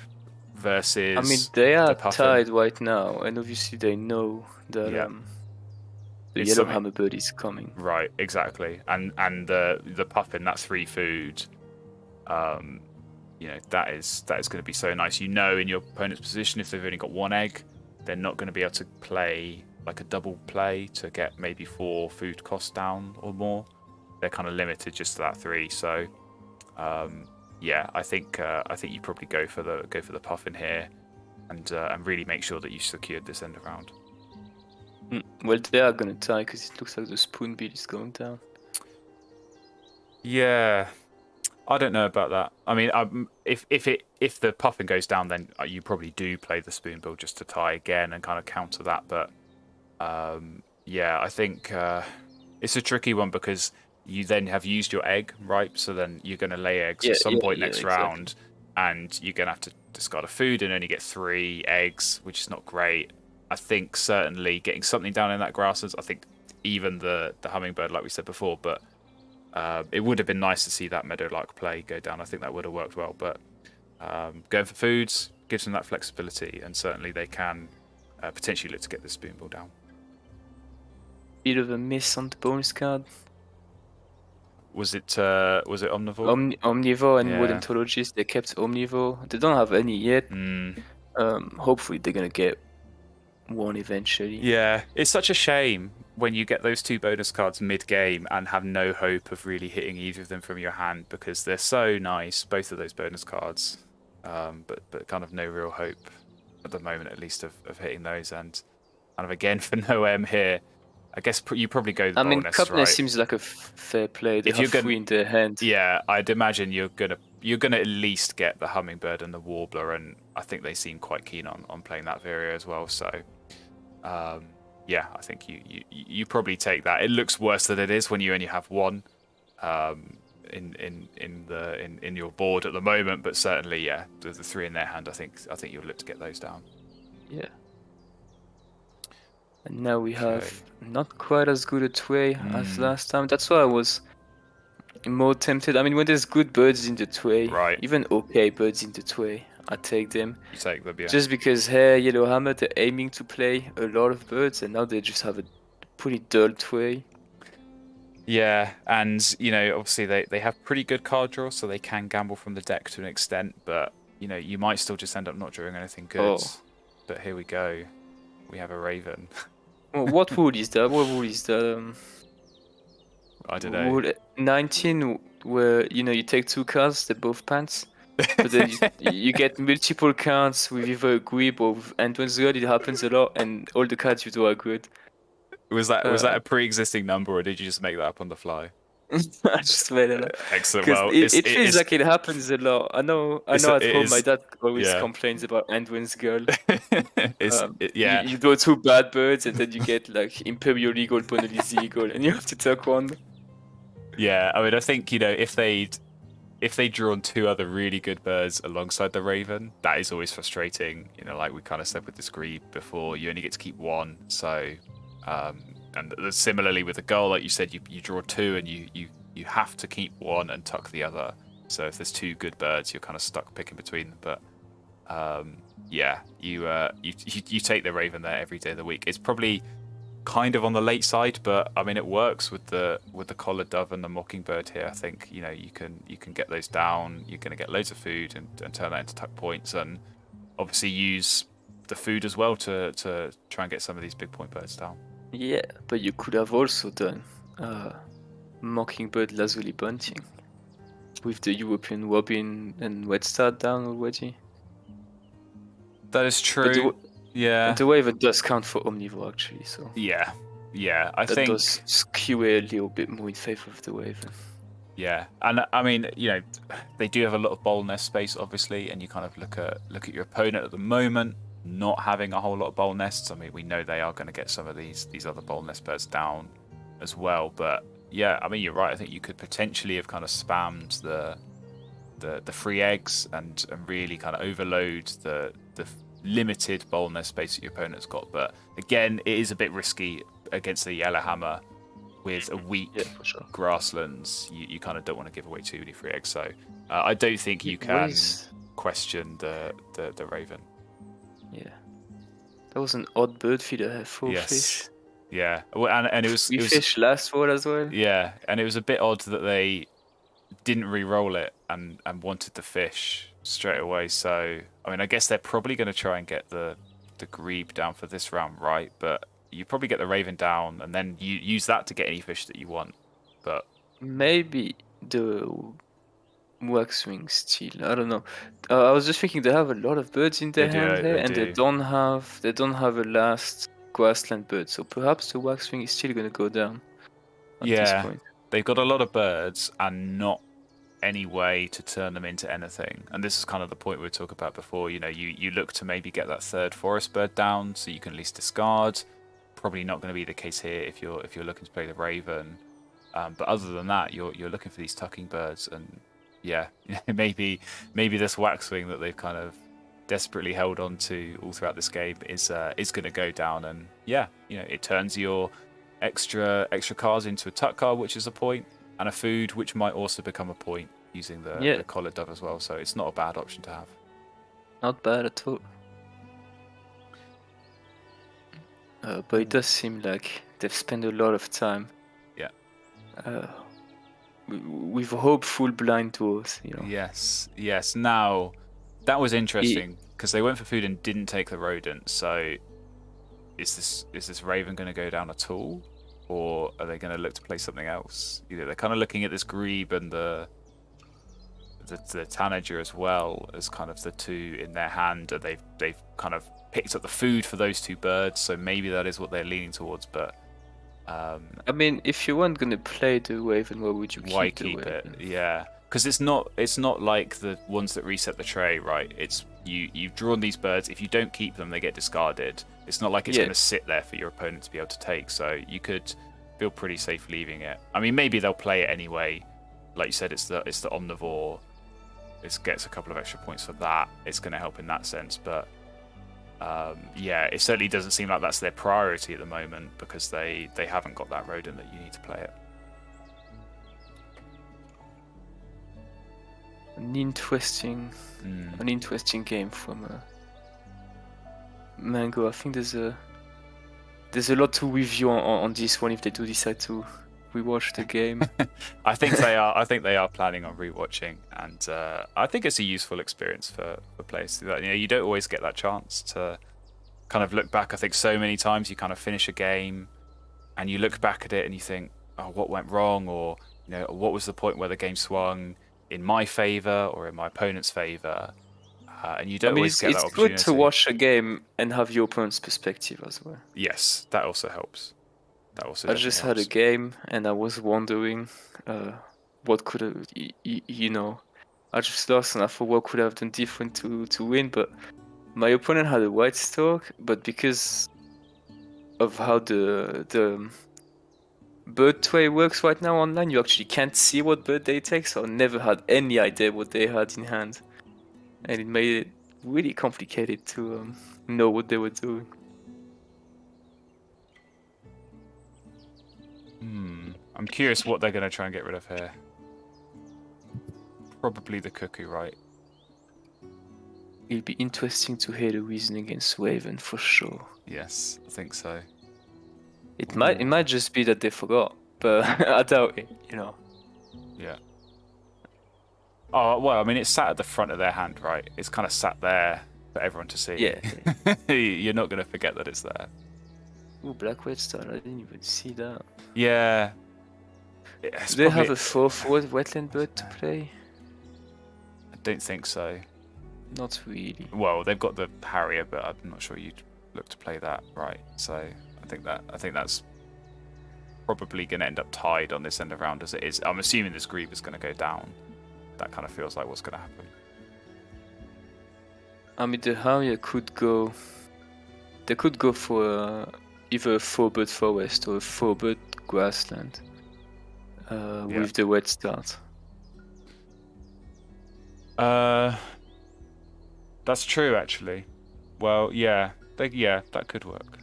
versus. I mean, they are tied right now, and obviously they know that the yellow hammerbird is coming. Right, exactly, and the puffin, that's 3 food. That is going to be so nice. In your opponent's position, if they've only got 1 egg, they're not going to be able to play like a double play to get maybe 4 food costs down or more. They're kind of limited just to that 3. So, yeah, I think you probably go for the puffin here, and really make sure that you secured this end of round. Well, they are gonna tie because it looks like the spoonbill is going down. Yeah, I don't know about that. I mean, if the puffin goes down, then you probably do play the spoonbill just to tie again and kind of counter that. But yeah, I think it's a tricky one because you then have used your egg, right? So then you're going to lay eggs Yeah, at some point next exactly. round, and you're going to have to discard a food and only get 3 eggs, which is not great. I think certainly getting something down in that grasslands. I think even the hummingbird, like we said before, but it would have been nice to see that meadowlark play go down. I think that would have worked well. But going for foods gives them that flexibility, and certainly they can potentially look to get the spoonbill down. Bit of a miss on the bonus card. Was it omnivore? Omnivore and Yeah. Woodentologist, they kept Omnivore. They don't have any yet. Hopefully they're gonna get one eventually. Yeah, it's such a shame when you get those 2 bonus cards mid-game and have no hope of really hitting either of them from your hand because they're so nice, both of those bonus cards, but kind of no real hope at the moment, at least, of hitting those. And kind of again for No M here, I guess you probably go the bonus, Cupness right? seems like a fair play. They If you're have 3 in their hand. Yeah, I'd imagine you're gonna at least get the hummingbird and the warbler, and I think they seem quite keen on playing that Vireo as well. So, yeah, I think you probably take that. It looks worse than it is when you only have 1 in your board at the moment, but certainly, yeah, the 3 in their hand. I think you'll look to get those down. Yeah. And now we have not quite as good a tway as last time. That's why I was more tempted. I mean, when there's good birds in the tway, right? Even okay birds in the tway, I take them. You take them, yeah. Just because here, Yellowhammer, they're aiming to play a lot of birds, and now they just have a pretty dull tway. Yeah, and obviously they have pretty good card draw, so they can gamble from the deck to an extent, but you might still just end up not drawing anything good. Oh. But here we go. We have a raven. Well, what rule is that? What rule is that? I don't know. Rule 19, where you take 2 cards, they're both pants, but then you get multiple cards with either a grip or with Antoine's God. It happens a lot, and all the cards you draw are good. Was that a pre-existing number, or did you just make that up on the fly? I just made it up. Excellent. Well, it feels like it happens a lot. I know at home my dad always complains about Antoine's Girl. Yeah. You draw 2 bad birds and then you get like Imperial Eagle, Bonelisi Eagle, and you have to tuck one. Yeah, I mean, I think if they'd drawn 2 other really good birds alongside the raven, that is always frustrating. Like we kind of said with this grebe before, you only get to keep 1. So, and similarly with the gull, like you said, you draw 2 and you have to keep 1 and tuck the other. So if there's 2 good birds, you're kind of stuck picking between them. But yeah, you take the raven there every day of the week. It's probably kind of on the late side, but I mean it works with the collared dove and the mockingbird here. I think you can get those down. You're going to get loads of food and turn that into tuck points, and obviously use the food as well to try and get some of these big point birds down. Yeah, but you could have also done mockingbird lazuli bunting with the European robin and wedstart down already. That is true. Yeah. The waiver does count for omnivore actually, so yeah, I think that does skew a little bit more in favor of the waiver. Yeah, and I mean, they do have a lot of bowl nest space, obviously, and you kind of look at your opponent at the moment not having a whole lot of bowl nests. I mean, we know they are going to get some of these other bowl nest birds down as well. But yeah, I mean, you're right. I think you could potentially have kind of spammed the free eggs and really kind of overload the limited bowl nest space that your opponent's got. But again, it is a bit risky against the Yellowhammer with a weak grasslands. You kind of don't want to give away too many free eggs. So I don't think you can question the raven. Yeah, that was an odd bird feeder. 4 fish. Yeah, and it was 3 fish last one as well. Yeah, and it was a bit odd that they didn't re-roll it and wanted the fish straight away. So I mean, I guess they're probably going to try and get the grebe down for this round, right? But you probably get the raven down and then you use that to get any fish that you want. But maybe the waxwing still. I don't know. I was just thinking they have a lot of birds in their hand here, and they don't have a last grassland bird. So perhaps the waxwing is still going to go down. At this point. They've got a lot of birds and not any way to turn them into anything. And this is kind of the point we were talking about before. You look to maybe get that third forest bird down so you can at least discard. Probably not going to be the case here if you're looking to play the raven. But other than that, you're looking for these tucking birds, and yeah, maybe this waxwing that they've kind of desperately held on to all throughout this game is going to go down, and yeah, it turns your extra cards into a tuck card, which is a point, and a food, which might also become a point using the collared dove as well. So it's not a bad option to have. Not bad at all. But it does seem like they've spent a lot of time. Yeah. With hopeful blind dwarves, Yes. Now, that was interesting because they went for food and didn't take the rodent. So, is this raven going to go down at all, or are they going to look to play something else? They're kind of looking at this grebe and the tanager as well as kind of the two in their hand, and they've kind of picked up the food for those two birds. So maybe that is what they're leaning towards, but. I mean, if you weren't gonna play the raven, why would you keep it? Yeah, because it's not like the ones that reset the tray, right? It's you've drawn these birds. If you don't keep them, they get discarded. It's not like it's going to sit there for your opponent to be able to take. So you could feel pretty safe leaving it. I mean, maybe they'll play it anyway. Like you said, it's the omnivore. It gets a couple of extra points for that. It's going to help in that sense, but. It certainly doesn't seem like that's their priority at the moment because they haven't got that rodent that you need to play it. An interesting game from Mango. I think there's a lot to review on this one if they do decide to rewatch the game. I think they are planning on rewatching, and I think it's a useful experience for players to do that. You don't always get that chance to kind of look back. I think so many times you kind of finish a game and you look back at it and you think, oh, what went wrong, or what was the point where the game swung in my favor or in my opponent's favor, and you don't always get that opportunity. It's good to watch a game and have your opponent's perspective as well. Yes, that also helps. I just had a game and I was wondering what could have, I just lost and I thought what could I have done different to win, but my opponent had a white stork, but because of how the bird tray works right now online, you actually can't see what bird they take, so I never had any idea what they had in hand, and it made it really complicated to know what they were doing. I'm curious what they're going to try and get rid of here. Probably the cuckoo, right? It'll be interesting to hear the reason against Raven for sure. Yes, I think so. It might just be that they forgot, but I doubt it, Yeah. Oh, well, I mean, it's sat at the front of their hand, right? It's kind of sat there for everyone to see. Yeah. You're not going to forget that it's there. Ooh, Black Red Star, I didn't even see that. Yeah. Do they have a 4/4 wetland bird to play? I don't think so. Not really. Well, they've got the Harrier, but I'm not sure you'd look to play that, right? So I think that's probably going to end up tied on this end of round as it is. I'm assuming this grebe is going to go down. That kind of feels like what's going to happen. I mean, the Harrier could go. They could go for either a 4-bird forest or a 4-bird grassland with the wet start. That's true, actually. Well, yeah, that could work.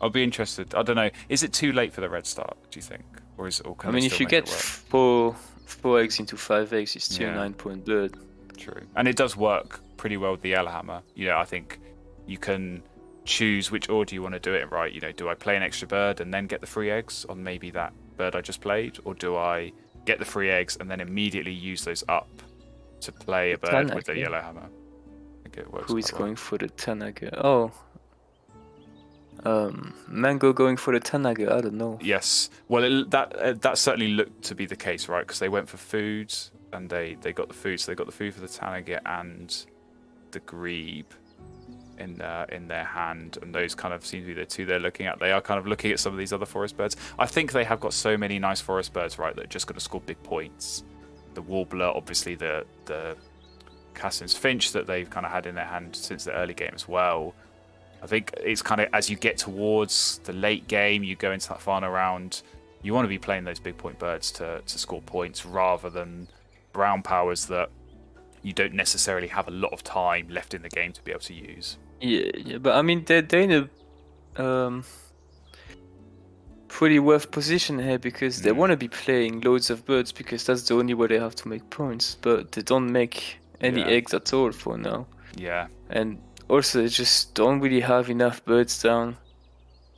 I'll be interested. I don't know. Is it too late for the red start? Do you think, or is it? Or can if you get 4 eggs into 5 eggs, it's still a 9-point bird. True, and it does work pretty well with the Yellowhammer. I think you can choose which order you want to do it in, right? Do I play an extra bird and then get the 3 eggs on maybe that bird I just played, or do I get the 3 eggs and then immediately use those up to play a bird with the Yellowhammer? I think it works. Who is going for the Tanager? Oh, Mango going for the Tanager. I don't know. Yes, well, that certainly looked to be the case, right? Because they went for foods and they got the food, so they got the food for the Tanager and the grebe in their hand, and those kind of seem to be the two they're looking at. They are kind of looking at some of these other forest birds. I think they have got so many nice forest birds, right, that are just going to score big points. the warbler, obviously the Cassin's finch that they've kind of had in their hand since the early game as well. I think it's kind of as you get towards the late game, you go into that final round, you want to be playing those big point birds to score points rather than brown powers that you don't necessarily have a lot of time left in the game to be able to use. Yeah, but I mean they're in a pretty rough position here because they want to be playing loads of birds because that's the only way they have to make points, but they don't make any eggs at all for now. Yeah. And also they just don't really have enough birds down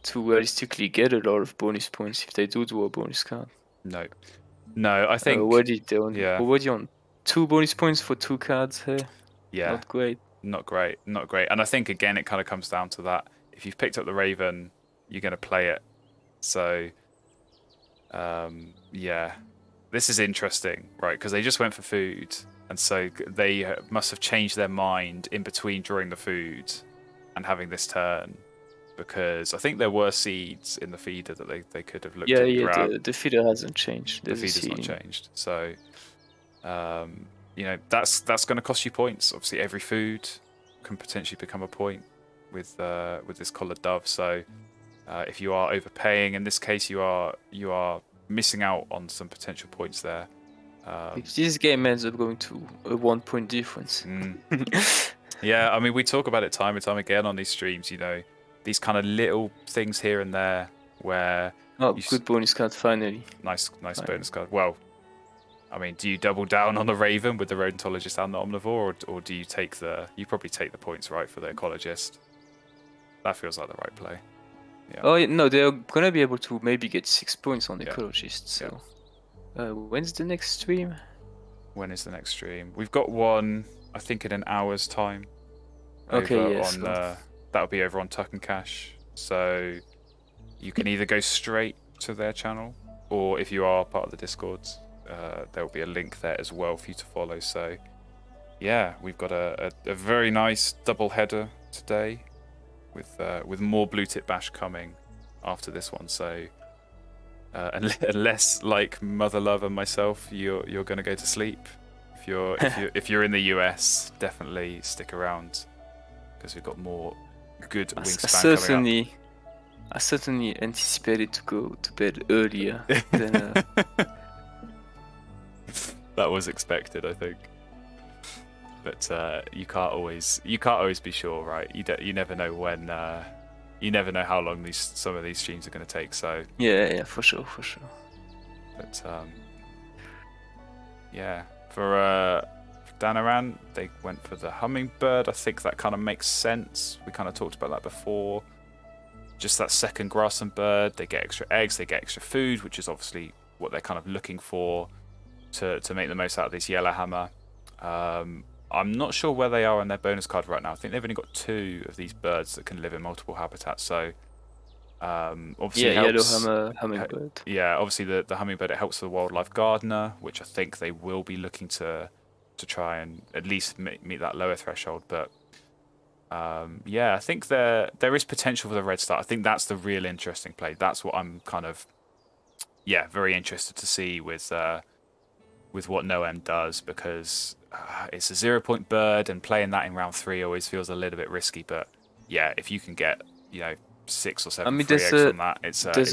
to realistically get a lot of bonus points if they do a bonus card. No, I think already on 2 bonus points for 2 cards here. Yeah, not great. Not great. And I think again it kind of comes down to that. If you've picked up the Raven, you're going to play it. So, this is interesting, right? Because they just went for food, and so they must have changed their mind in between drawing the food and having this turn. Because I think there were seeds in the feeder that they could have looked at. Yeah, the feeder hasn't changed. The feeder's not changed. So, that's going to cost you points. Obviously, every food can potentially become a point with this collared dove. So, if you are overpaying, in this case, you are missing out on some potential points there. If this game ends up going to a 1 point difference. Yeah, I mean, we talk about it time and time again on these streams. These kind of little things here and there where good bonus card finally. Nice bonus card. Well, I mean, do you double down on the Raven with the Rodentologist and the Omnivore, or do you you probably take the points, right, for the Ecologist? That feels like the right play. Yeah. Oh no, they're gonna be able to maybe get 6 points on the Ecologist. So, when's the next stream? When is the next stream? We've got one, I think, in an hour's time. Okay, yes. That'll be over on Tuck and Cash. So you can either go straight to their channel, or if you are part of the Discords, there'll be a link there as well for you to follow. So yeah, we've got a very nice double header today with more Blue Tit Bash coming after this one. So unless, like Mother Love and myself, you're going to go to sleep. If you're in the US, definitely stick around because we've got more good Wingspan coming up. I certainly anticipated to go to bed earlier than. That was expected, I think. But you can't always be sure, right? You never know when. You never know how long some of these streams are going to take. So yeah, for sure. But for Danaran, they went for the hummingbird. I think that kind of makes sense. We kind of talked about that before. Just that second grassland bird, they get extra eggs, they get extra food, which is obviously what they're kind of looking for to make the most out of this Yellowhammer. I'm not sure where they are on their bonus card right now. I think they've only got 2 of these birds that can live in multiple habitats. So obviously Yellowhammer hummingbird. Yeah, obviously the hummingbird, it helps the wildlife gardener, which I think they will be looking to try and at least meet that lower threshold. But I think there is potential for the red star. I think that's the real interesting play. That's what I'm kind of very interested to see with what No M does, because it's a 0 point bird, and playing that in round 3 always feels a little bit risky. But yeah, if you can get 6 or 7 free eggs from that, it's very nice.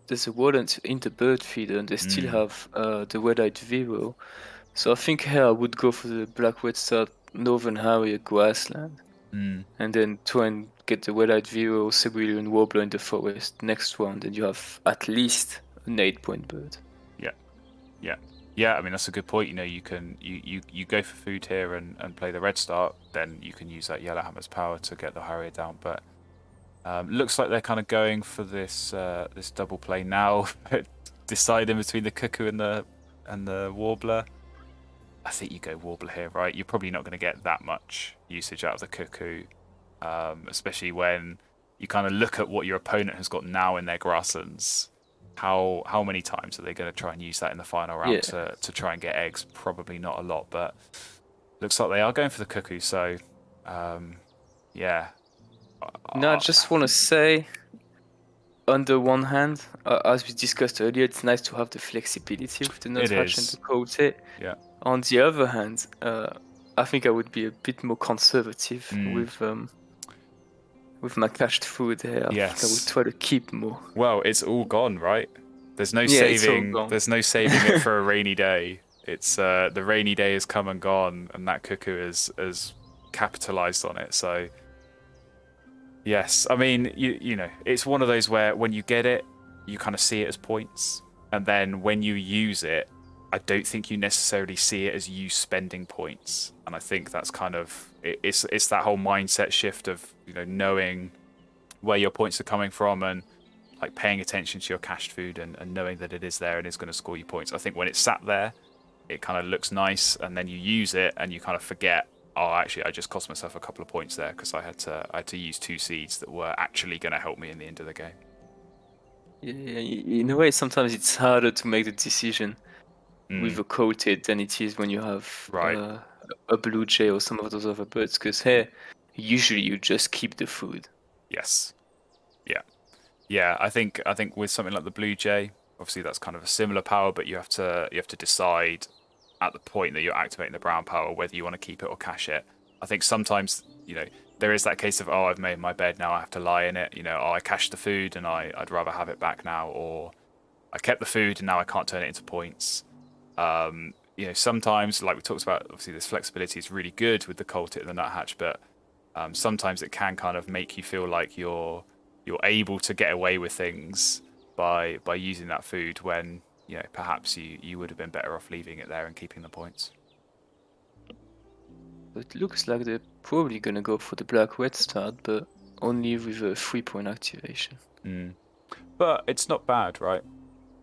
There's a warrant in the bird feeder, and they still have the red-eyed Vero. So I think here I would go for the black red star Northern Harrier grassland, and then try and get the red-eyed Vero Siberian warbler in the forest next round, and you have at least an 8 point bird. Yeah. I mean, that's a good point. You can you go for food here and play the red star, then you can use that Yellowhammer's power to get the Harrier down. But looks like they're kind of going for this double play now, deciding between the cuckoo and the warbler. I think you go warbler here, right? You're probably not going to get that much usage out of the cuckoo, especially when you kind of look at what your opponent has got now in their grasslands. How many times are they going to try and use that in the final round to try and get eggs? Probably not a lot, but looks like they are going for the cuckoo. So, No, I just want to say, on the one hand, as we discussed earlier, it's nice to have the flexibility with the It nuthatch and is. the coated. Yeah. On the other hand, I think I would be a bit more conservative with my cached food here. I think I would Yes. try to keep more. Well, it's all gone, right? There's no Yeah, it's all saving. gone. There's no saving it for a rainy day. It's the rainy day has come and gone, and that cuckoo has capitalized on it. So yes, I mean, you know, it's one of those where when you get it, you kind of see it as points, and then when you use it, I don't think you necessarily see it as you spending points. And I think that's kind of it's that whole mindset shift of, you know, knowing where your points are coming from and like paying attention to your cached food and knowing that it is there and is going to score you points. I think when it's sat there, it kind of looks nice, and then you use it and you kind of forget, oh, actually, I just cost myself a couple of points there because I had to use 2 seeds that were actually going to help me in the end of the game. Yeah, in a way, sometimes it's harder to make the decision with a coated than it is when you have Right. a blue jay or some of those other birds. Because here, usually you just keep the food. Yes. Yeah. I think with something like the blue jay, obviously that's kind of a similar power, but you have to decide at the point that you're activating the brown power whether you want to keep it or cache it. I think sometimes, you know, there is that case of, oh, I've made my bed, now I have to lie in it. You know, oh, I cached the food and I'd rather have it back now, or I kept the food and now I can't turn it into points. You know, sometimes, like we talked about, obviously this flexibility is really good with the colt and the nuthatch, but sometimes it can kind of make you feel like you're able to get away with things by using that food when, you know, perhaps you would have been better off leaving it there and keeping the points. It looks like they're probably gonna go for the black-red start, but only with a 3-point activation. But it's not bad, right?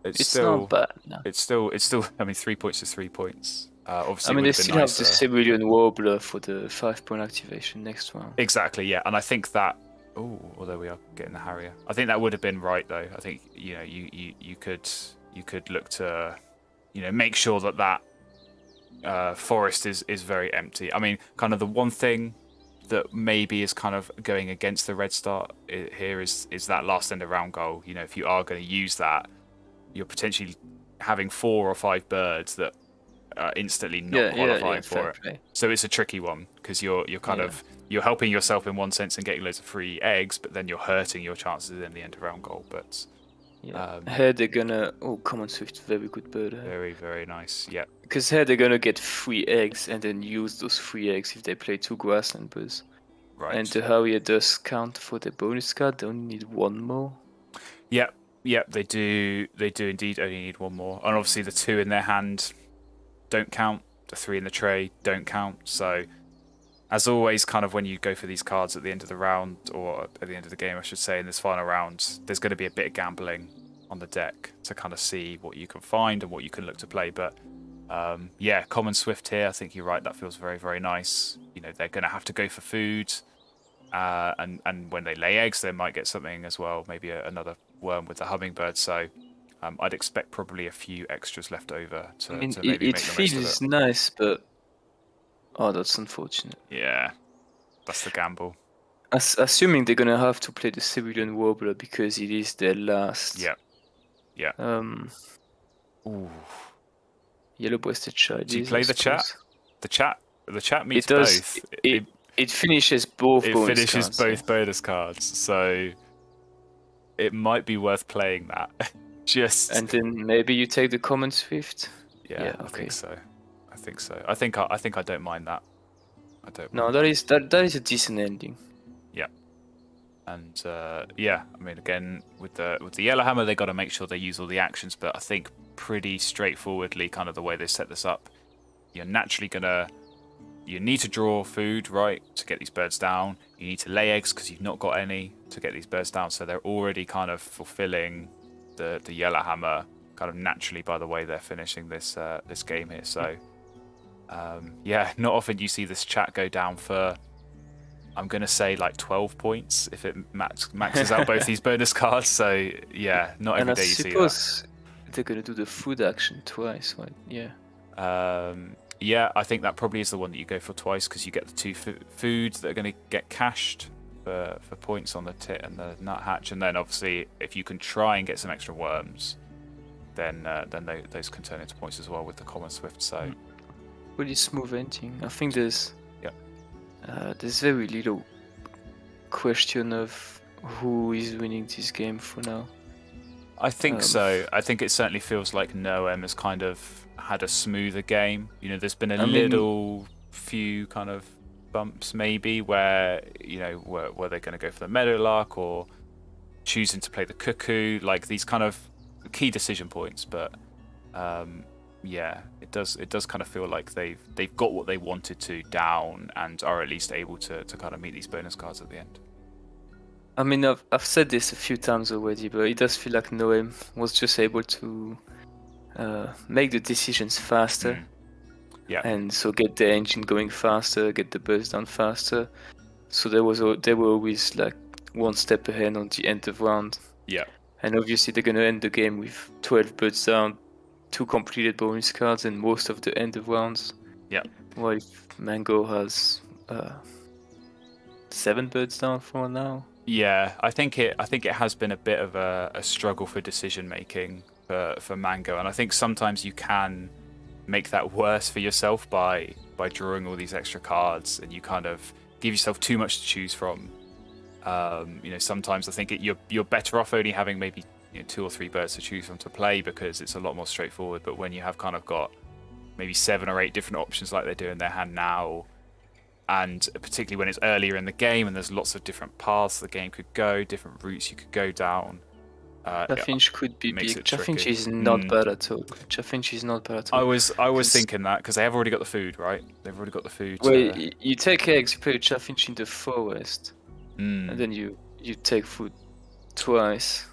It's still not bad. No. It's still. I mean, 3 points is 3 points. Obviously, I mean, it they would have still been have the nicer. Cerulean Warbler for the 5-point activation next round. Exactly, yeah, and I think that. Oh, well, there we are, getting the Harrier. I think that would have been right though. I think, you know, you could look to, you know, make sure that forest is very empty. I mean, kind of the one thing that maybe is kind of going against the red start here is that last end of round goal. You know, if you are going to use that, you're potentially having 4 or 5 birds that are instantly not qualifying for it. Play. So it's a tricky one because you're kind of you're helping yourself in one sense and getting loads of free eggs, but then you're hurting your chances in the end of round goal. But here they're gonna Common Swift, very good bird. Very, very nice. Yeah. Because here they're gonna get 3 eggs and then use those 3 eggs if they play 2 grassland birds. Right. And the Harrier does count for the bonus card. They only need 1 more. Yep, they do. They do indeed only need 1 more, and obviously the 2 in their hand don't count. The 3 in the tray don't count. So, as always, kind of when you go for these cards at the end of the round, or at the end of the game, I should say, in this final round, there's going to be a bit of gambling on the deck to kind of see what you can find and what you can look to play. But yeah, Common Swift here, I think you're right. That feels very, very nice. You know, they're going to have to go for food. And when they lay eggs, they might get something as well, maybe another worm with the hummingbird. So I'd expect probably a few extras left over to maybe make the most of it. It feels nice, but that's unfortunate. Yeah, that's the gamble. Assuming they're gonna have to play the Cerulean Warbler because it is their last. Yeah. Ooh. Yellow-breasted child. Do you play the chat? The chat means it does, both. It finishes both. It bonus finishes cards, both bonus cards, so it might be worth playing that. Just and then maybe you take the Common Swift. Yeah, okay. I think so. I think I don't mind that. I don't. No, that is a decent ending. Yeah. And yeah, I mean, again, with the Yellowhammer, they got to make sure they use all the actions, but I think pretty straightforwardly, kind of the way they set this up, you're naturally you need to draw food, right, to get these birds down. You need to lay eggs because you've not got any to get these birds down. So they're already kind of fulfilling the Yellowhammer kind of naturally by the way they're finishing this game here. So yeah, not often you see this chat go down for, I'm going to say, like 12 points if it maxes out both these bonus cards. So yeah, not every day you see that. And I suppose they're going to do the food action twice, right? Yeah. Yeah, I think that probably is the one that you go for twice because you get the 2 foods that are going to get cached for points on the tit and the nuthatch, and then obviously if you can try and get some extra worms, then those can turn into points as well with the common swift. So Really smooth ending. I think there's yeah. There's very little question of who is winning this game for now. I think so. I think it certainly feels like No M has kind of had a smoother game. You know, there's been a few kind of bumps maybe where, you know, where they're going to go for the meadowlark or choosing to play the cuckoo, like these kind of key decision points. But yeah, it does kind of feel like they've got what they wanted to down and are at least able to kind of meet these bonus cards at the end. I mean, I've said this a few times already, but it does feel like No M was just able to make the decisions faster. Yeah. And so get the engine going faster, get the birds down faster. So they were always like one step ahead on the end of round. Yeah. And obviously they're gonna end the game with 12 birds down, 2 completed bonus cards, and most of the end of rounds. Yeah. Well, if Mango has 7 birds down for now. Yeah, I think it has been a bit of a struggle for decision making for Mango, and I think sometimes you can make that worse for yourself by drawing all these extra cards, and you kind of give yourself too much to choose from. You know, sometimes I think you're better off only having maybe 2 or 3 birds to choose from to play because it's a lot more straightforward. But when you have kind of got maybe 7 or 8 different options like they do in their hand now, and particularly when it's earlier in the game and there's lots of different paths the game could go, different routes you could go down. Chaffinch could be big. Chaffinch tricky. is not bad at all. Chaffinch is not bad at all. I was thinking that because they have already got the food, right? They've already got the food. Well, you take eggs, you play Chaffinch in the forest, and then you take food twice.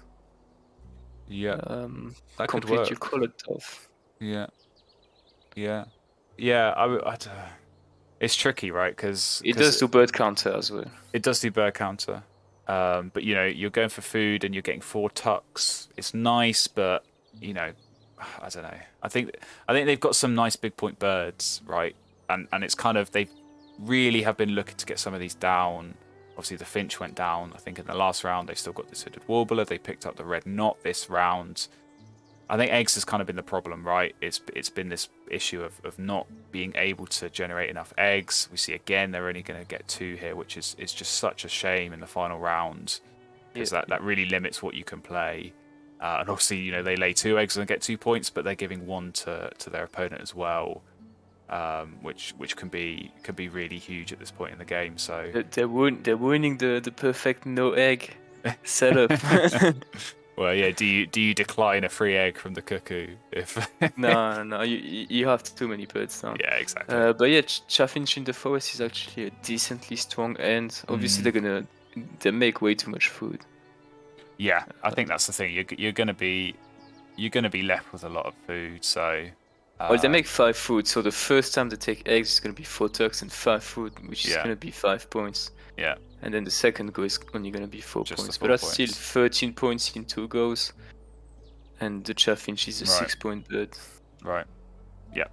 Yeah, that could complete work. your color dove. Yeah. It's tricky, right? Because it does do bird counter as well. It does do bird counter, but you're going for food and you're getting 4 tucks. It's nice, but I don't know. I think they've got some nice big point birds, right? And it's kind of they really have been looking to get some of these down. Obviously, the finch went down. I think in the last round they've still got this hooded warbler. They picked up the red knot this round. I think eggs has kind of been the problem, right? It's been this issue of not being able to generate enough eggs. We see again they're only going to get 2 here, which is just such a shame in the final round because that really limits what you can play. And obviously, they lay 2 eggs and get 2 points, but they're giving 1 to their opponent as well, which can be really huge at this point in the game. So they're winning the perfect no egg setup. Well, yeah. Do you decline a free egg from the cuckoo if? No. You have too many birds down. Yeah, exactly. But yeah, Chaffinch in the forest is actually a decently strong end. Obviously, they make way too much food. Yeah, I think that's the thing. You're gonna be left with a lot of food. So. Well, they make 5 food. So the first time they take eggs, it's gonna be 4 tucks and 5 food, which is gonna be 5 points. Yeah. And then the second go is only going to be 4 Just points. 4 But that's points. still 13 points in 2 goes. And the Chaffinch is a 6-point bird. Right. Yeah.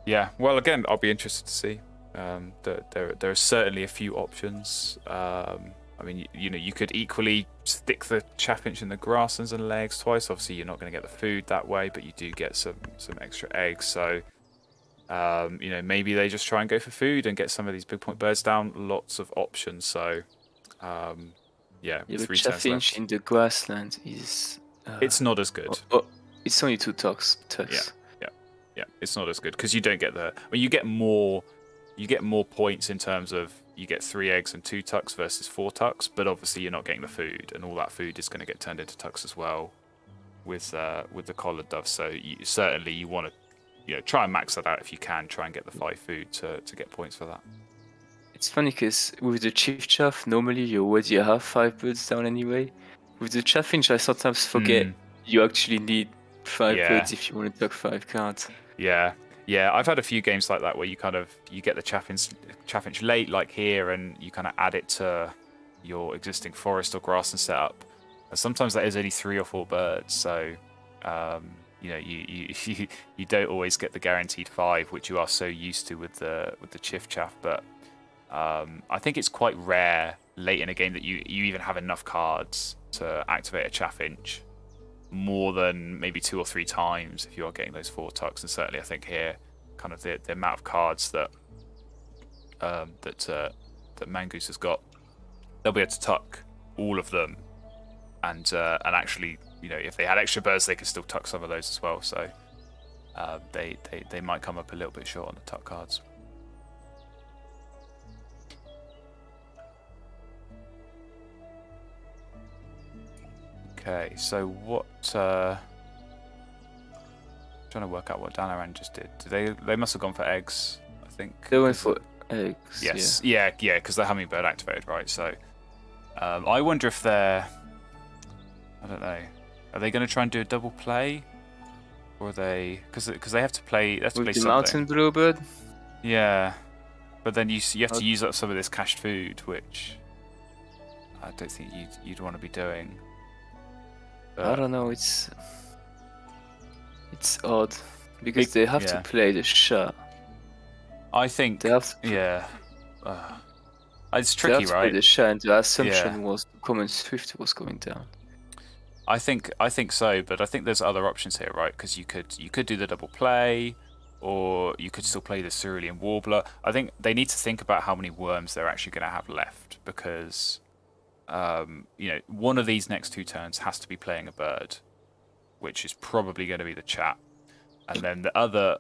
Yeah. Well, again, I'll be interested to see. There are certainly a few options. I mean, you could equally stick the Chaffinch in the grasslands and lay eggs twice. Obviously, you're not going to get the food that way, but you do get some extra eggs. So. Maybe they just try and go for food and get some of these big point birds down. Lots of options. So, but 3 turns Chaffinch left. in the grassland is. It's not as good. It's only 2 tucks. Yeah. It's not as good because you don't get you get more. You get more points in terms of you get 3 eggs and 2 tucks versus 4 tucks, but obviously you're not getting the food, and all that food is going to get turned into tucks as well, with the collared dove. So you want to. Try and max that out if you can. Try and get the 5 food to get points for that. It's funny because with the Chief Chaff, normally you already have 5 birds down anyway. With the Chaffinch, I sometimes forget you actually need 5 birds if you want to tuck 5 cards. Yeah. I've had a few games like that where you get the Chaffinch late, like here, and you kind of add it to your existing forest or grassland setup. And sometimes that is only 3 or 4 birds, so. You don't always get the guaranteed 5, which you are so used to with the Chiff Chaff. But I think it's quite rare late in a game that you even have enough cards to activate a Chaffinch more than maybe 2 or 3 times if you are getting those 4 tucks. And certainly I think here, kind of the amount of cards that that Manggoose has got, they'll be able to tuck all of them, and actually, if they had extra birds, they could still tuck some of those as well. So they might come up a little bit short on the tuck cards. Okay, so what? Trying to work out what Danaran just did. They must have gone for eggs, I think. They went for eggs. Yes, yeah, because the hummingbird activated, right? So I wonder if they're. I don't know. Are they going to try and do a double play, or are they? Because they have to play. They have to With play the something. mountain bluebird. Yeah, but then you have to use up some of this cached food, which I don't think you'd want to be doing. I don't know. It's odd because they have to play the shot. I think. They have to. Yeah. It's They tricky, have to right? play the shot, and the assumption was the common swift was going down. I think so, but I think there's other options here, right? Because you could do the double play, or you could still play the cerulean warbler. I think they need to think about how many worms they're actually going to have left, because one of these next 2 turns has to be playing a bird, which is probably going to be the chat, and then the other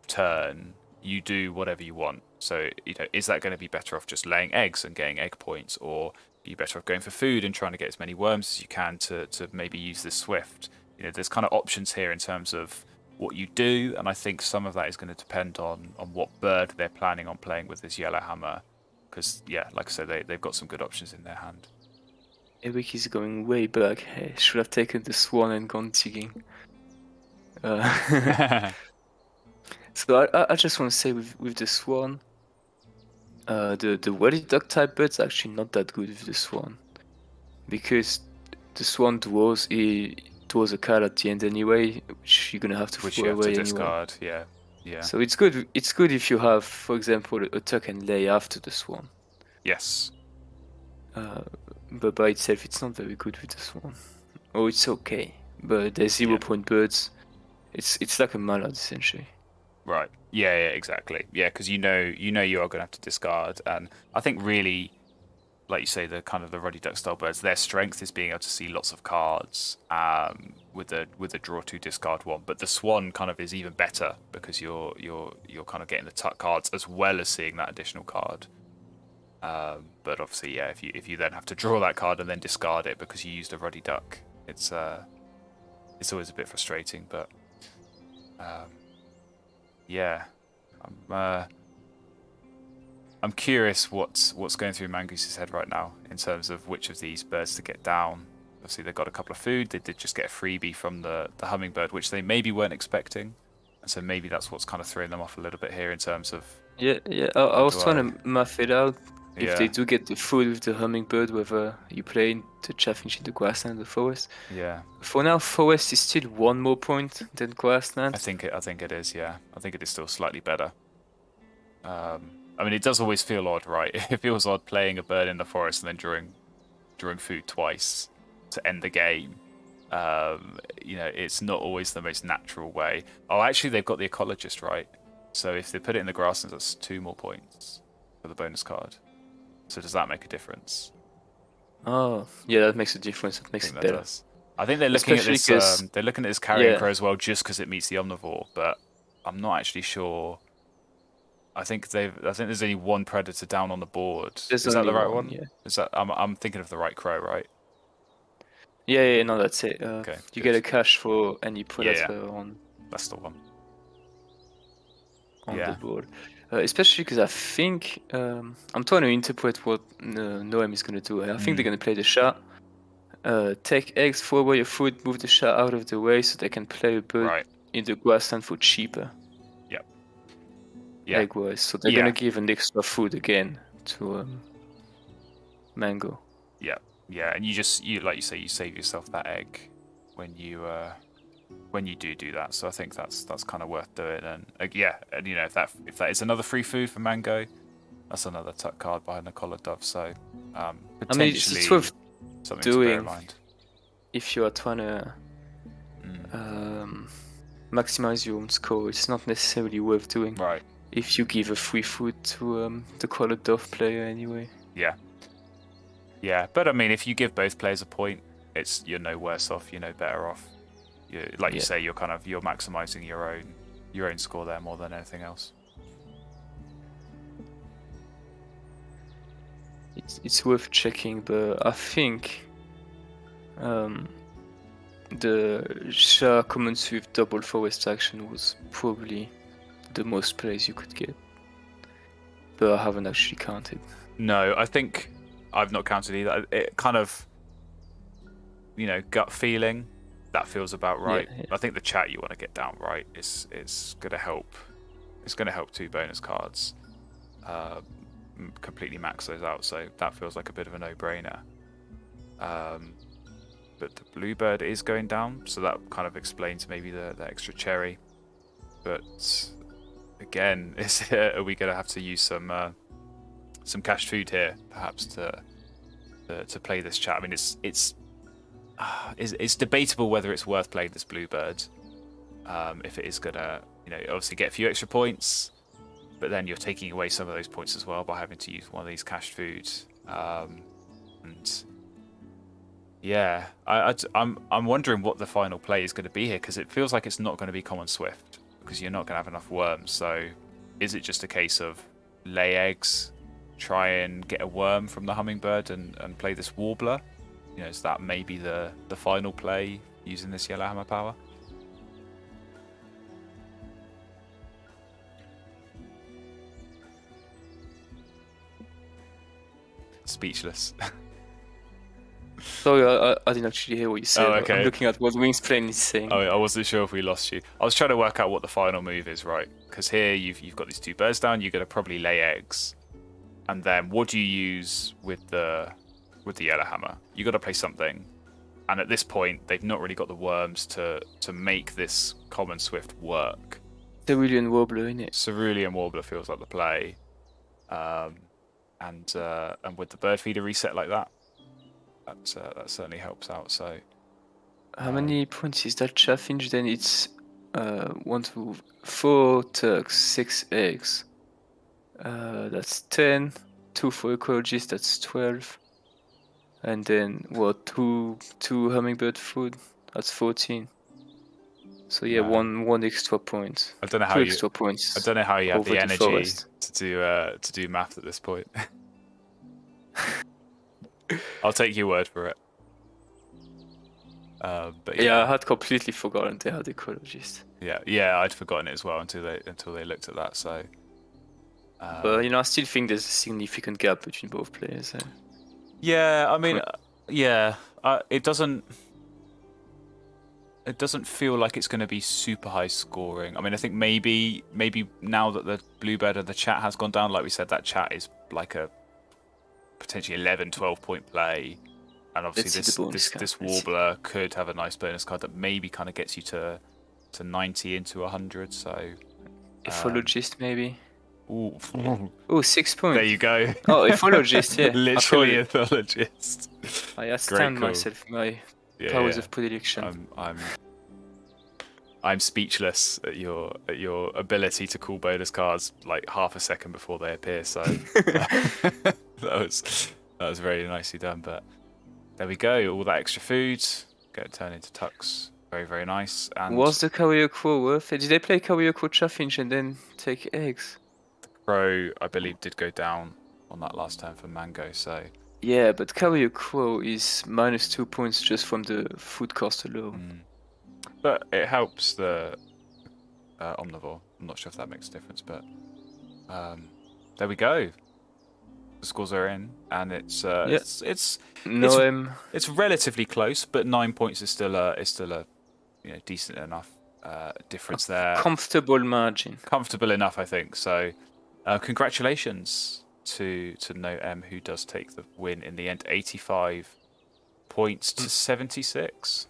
turn you do whatever you want. So is that going to be better off just laying eggs and getting egg points, or are you better off going for food and trying to get as many worms as you can to maybe use this swift? There's kind of options here in terms of what you do, and I think some of that is going to depend on what bird they're planning on playing with this yellow hammer, because like I said, they've got some good options in their hand. Eric is going way back. Hey, should have taken the swan and gone digging. So I just want to say with the swan, the woolly duck type bird's actually not that good with the swan, because the swan draws a card at the end anyway, which you're gonna have to Which throw you have away to anyway. discard, yeah. So it's good. It's good if you have, for example, a tuck and lay after the swan. Yes. But by itself, it's not very good with the swan. Oh, it's okay, but they're 0-point birds. It's like a mallard essentially. Right. Yeah, exactly. Yeah, because you are going to have to discard, and I think really, like you say, the kind of the ruddy duck style birds, their strength is being able to see lots of cards with the draw 2 discard 1. But the swan kind of is even better because you're kind of getting the tuck cards as well as seeing that additional card. But obviously, yeah, if you then have to draw that card and then discard it because you used a ruddy duck, it's always a bit frustrating. But yeah, I'm curious what's going through Mangoose's head right now in terms of which of these birds to get down. Obviously, they've got a couple of food. They did just get a freebie from the hummingbird, which they maybe weren't expecting, and so maybe that's what's kind of throwing them off a little bit here in terms of. Yeah. I was trying to math it out. If they Yeah. do get the food with the hummingbird, whether you play in the chaffinch in the grassland or the forest. Yeah. For now, forest is still 1 more point than grassland. I think it is. Yeah, I think it is still slightly better. I mean, it does always feel odd, right? It feels odd playing a bird in the forest and then drawing food twice to end the game. It's not always the most natural way. Oh, actually, they've got the ecologist, right? So if they put it in the grasslands, that's 2 more points for the bonus card. So does that make a difference? Oh, yeah, that makes a difference. That makes it better. Does. I think they're looking at this. They're looking at this carrion crow as well, just because it meets the omnivore. But I'm not actually sure. I think there's only 1 predator down on the board. There's Is that the only right one, one? yeah. Is that I'm thinking of the right crow, right? Yeah, no, that's it. Okay, you good. get a cash for any predator on. That's the one. On the board. Especially because I think I'm trying to interpret what No M is going to do. I think they're going to play the shot, take eggs, throw away your food, move the shot out of the way so they can play a bird in the grassland for cheaper. Yeah. Egg-wise. So they're going to give an extra food again to Mango. Yeah, and you like you say, you save yourself that egg when you do that. So I think that's kind of worth doing. And and if that is another free food for Mango, That's another tuck card behind the collared dove. So I mean, potentially it's worth something to bear in doing mind. if you are trying to maximize your own score. It's not necessarily worth doing Right. if you give a free food to the collared dove player anyway. Yeah. Yeah, but I mean, if you give both players a point, you're no worse off. You're no better off. Like you say, you're maximizing your own score there more than anything else. It's worth checking, but I think the Shah common swift double forest action was probably the most plays you could get, but I haven't actually counted. No, I think I've not counted either. It kind of, gut feeling, that feels about right. Yeah. I think the chat you want to get down right is going to help. It's going to help 2 bonus cards. Completely max those out, so that feels like a bit of a no-brainer. But the bluebird is going down, so that kind of explains maybe the extra cherry. But again, are we going to have to use some cached food here, perhaps, to play this chat? I mean, it's debatable whether it's worth playing this bluebird. If it is gonna, obviously get a few extra points, but then you're taking away some of those points as well by having to use one of these cached foods. And yeah, I'm wondering what the final play is going to be here, because it feels like it's not going to be common swift, because you're not going to have enough worms. So is it just a case of lay eggs, try and get a worm from the hummingbird and play this warbler? Is that maybe the final play using this yellow hammer power? Speechless. Sorry, I didn't actually hear what you said. Oh, okay. I'm looking at what Wingspan is saying. Oh, I wasn't sure if we lost you. I was trying to work out what the final move is, right? Because here you've got these 2 birds down. You're going to probably lay eggs, and then what do you use with the yellow hammer? You got to play something, and at this point they've not really got the worms to make this common swift work. Cerulean Warbler, innit? Cerulean Warbler feels like the play, and with the bird feeder reset like that. That certainly helps out. So, how many points is that chaffinch? Then it's 1, 2, 4 turks, 6 eggs. That's 10. 2 for ecologist. That's 12. And then what? 2 hummingbird food. That's 14. So yeah, one extra point. I don't know how 2 you. extra points. I don't know how you have over the the energy forest. to do math at this point. I'll take your word for it. But yeah, I had completely forgotten they had ecologist. Yeah, I'd forgotten it as well until they looked at that. So, but I still think there's a significant gap between both players. Yeah, I mean, it doesn't feel like it's going to be super high scoring. I mean, I think maybe now that the bluebird and the chat has gone down, like we said, that chat is like a potentially 11, 12 point play, and obviously this warbler could have a nice bonus card that maybe kind of gets you to 90 into 100. So ecologist maybe. Ooh. 6 points. There you go. Oh, ecologist, yeah. Literally ethologist. I stand myself my powers of predilection. I'm speechless at your ability to call bonus cards like half a second before they appear. So that was very nicely done. But there we go. All that extra food get turned into tucks. Very, very nice. And was the Carrier Crow worth it? Did they play Carrier Crow Chaffinch and then take eggs? Crow, I believe, did go down on that last turn for Mango. So yeah, but Carrier Crow is -2 points just from the food cost alone. But it helps the omnivore. I'm not sure if that makes a difference, but there we go. The scores are in, and it's No M. It's relatively close, but 9 points is still a decent enough difference there. Comfortable margin. Comfortable enough, I think. So, congratulations to No M, who does take the win in the end. 85 points to 76.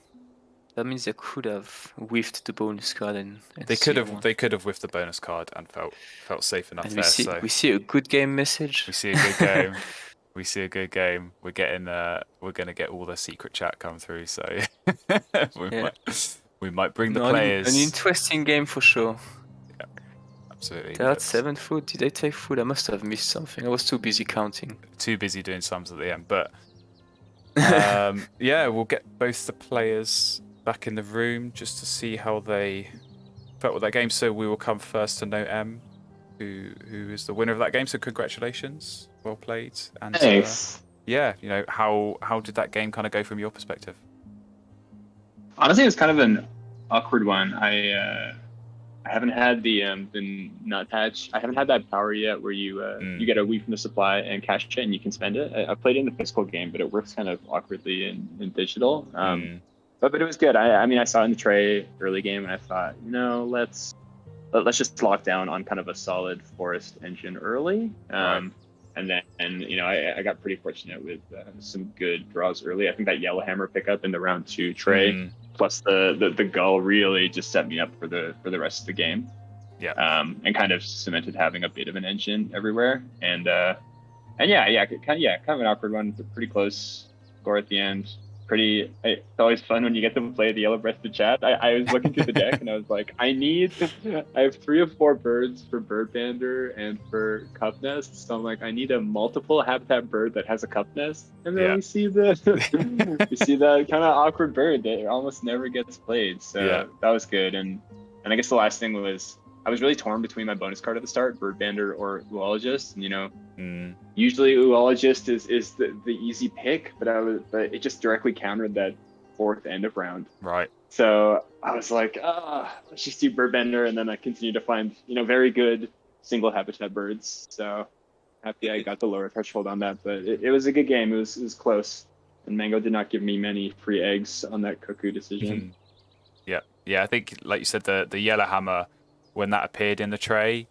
That means they could have whiffed the bonus card and They could still have won. they could have whiffed the bonus card and felt safe enough And there. So we see a good game message. we see a good game. We see a good game. We're gonna get all the secret chat come through. So Yeah. we might bring the No, players. an interesting game for sure. Absolutely. They're at but 7 food. Did I take food? I must have missed something. I was too busy counting. Too busy doing sums at the end. But yeah, we'll get both the players back in the room just to see how they felt with that game. So we will come first to No M, who is the winner of that game. So congratulations, well played. And Thanks. yeah, how did that game kind of go from your perspective? Honestly, it was kind of an awkward one. I haven't had the nut hatch. I haven't had that power yet where you get a weed from the supply and cash it and you can spend it. I played it in the physical game, but it works kind of awkwardly in digital. But it was good. I mean, I saw it in the tray early game, and I thought, let's just lock down on kind of a solid forest engine early. Right. And then, I got pretty fortunate with some good draws early. I think that Yellowhammer pickup in the round 2 tray, plus the gull, really just set me up for the rest of the game. Yeah. And kind of cemented having a bit of an engine everywhere. And yeah, kind of an awkward one. Pretty close score at the end. It's always fun when you get to play the yellow-breasted chat. I was looking through the deck and I was like, I have 3 or 4 birds for bird bander and for cup nest. So I'm like, I need a multiple habitat bird that has a cup nest. And then we see that kind of awkward bird that almost never gets played. So that was good. And I guess the last thing was, I was really torn between my bonus card at the start, bird bander or Oologist. And, usually Oologist is the easy pick, but it just directly countered that 4th end of round. Right. So I was like, let's just do bird bander, and then I continued to find very good single habitat birds. So happy I got the lower threshold on that, but it was a good game. It was close, and Mango did not give me many free eggs on that cuckoo decision. Yeah. I think, like you said, the Yellowhammer, when that appeared in the tray,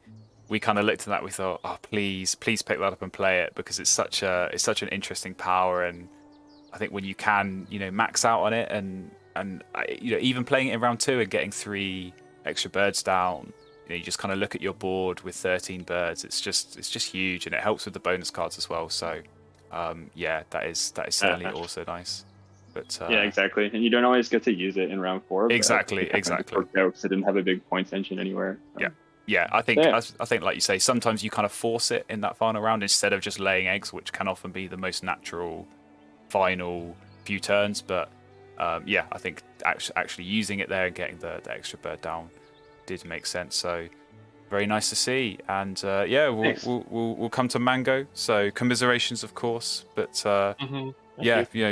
we kind of looked at that. We thought, oh, please pick that up and play it, because it's such an interesting power. And I think when you can, max out on it, and even playing it in round 2 and getting 3 extra birds down, you just kind of look at your board with 13 birds. It's just huge, and it helps with the bonus cards as well. So that is certainly also nice. But yeah, exactly. And you don't always get to use it in round 4. Exactly. Because I didn't have a big points engine anywhere. Yeah. I think like you say, sometimes you kind of force it in that final round instead of just laying eggs, which can often be the most natural final few turns. But I think actually using it there and getting the extra bird down did make sense. So very nice to see. And we'll come to Mango. So commiserations, of course, but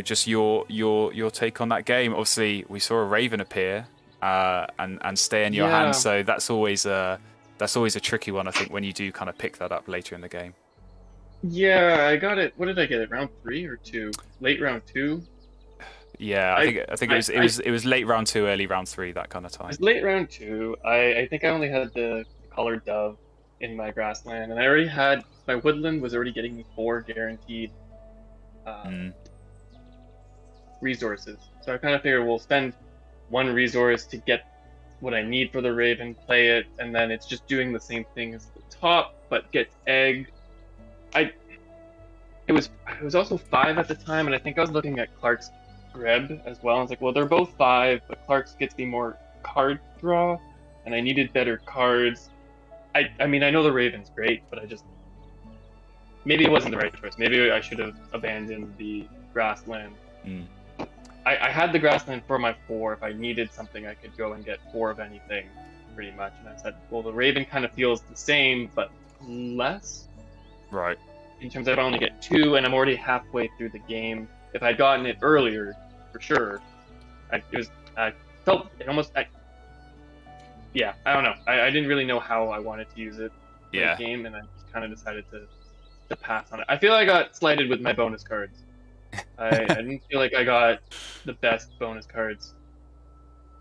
just your take on that game. Obviously, we saw a Raven appear and stay in your hand. So that's always a tricky one, I think, when you do kind of pick that up later in the game. Yeah, I got it. What did I get it? Round 3 or 2? Late round 2? Yeah, I think it was late round 2, early round 3, that kind of time. It was late round 2. I think I only had the colored dove in my grassland, and I already had my woodland was already getting me 4 guaranteed resources. So I kind of figured we'll spend 1 resource to get what I need for the Raven, play it, and then it's just doing the same thing as the top, but gets egg. It was also 5 at the time, and I think I was looking at Clark's Greb as well. I was like, well, they're both 5, but Clark's gets me more card draw, and I needed better cards. I mean, I know the Raven's great, but maybe it wasn't the right choice. Maybe I should have abandoned the grassland. I had the grassland for my 4. If I needed something, I could go and get 4 of anything, pretty much. And I said, well, the Raven kind of feels the same, but less. Right. In terms of I only get 2, and I'm already halfway through the game. If I'd gotten it earlier, for sure, I felt it almost. I don't know. I didn't really know how I wanted to use it in the game, and I just kind of decided to pass on it. I feel I got slighted with my bonus cards. I didn't feel like I got the best bonus cards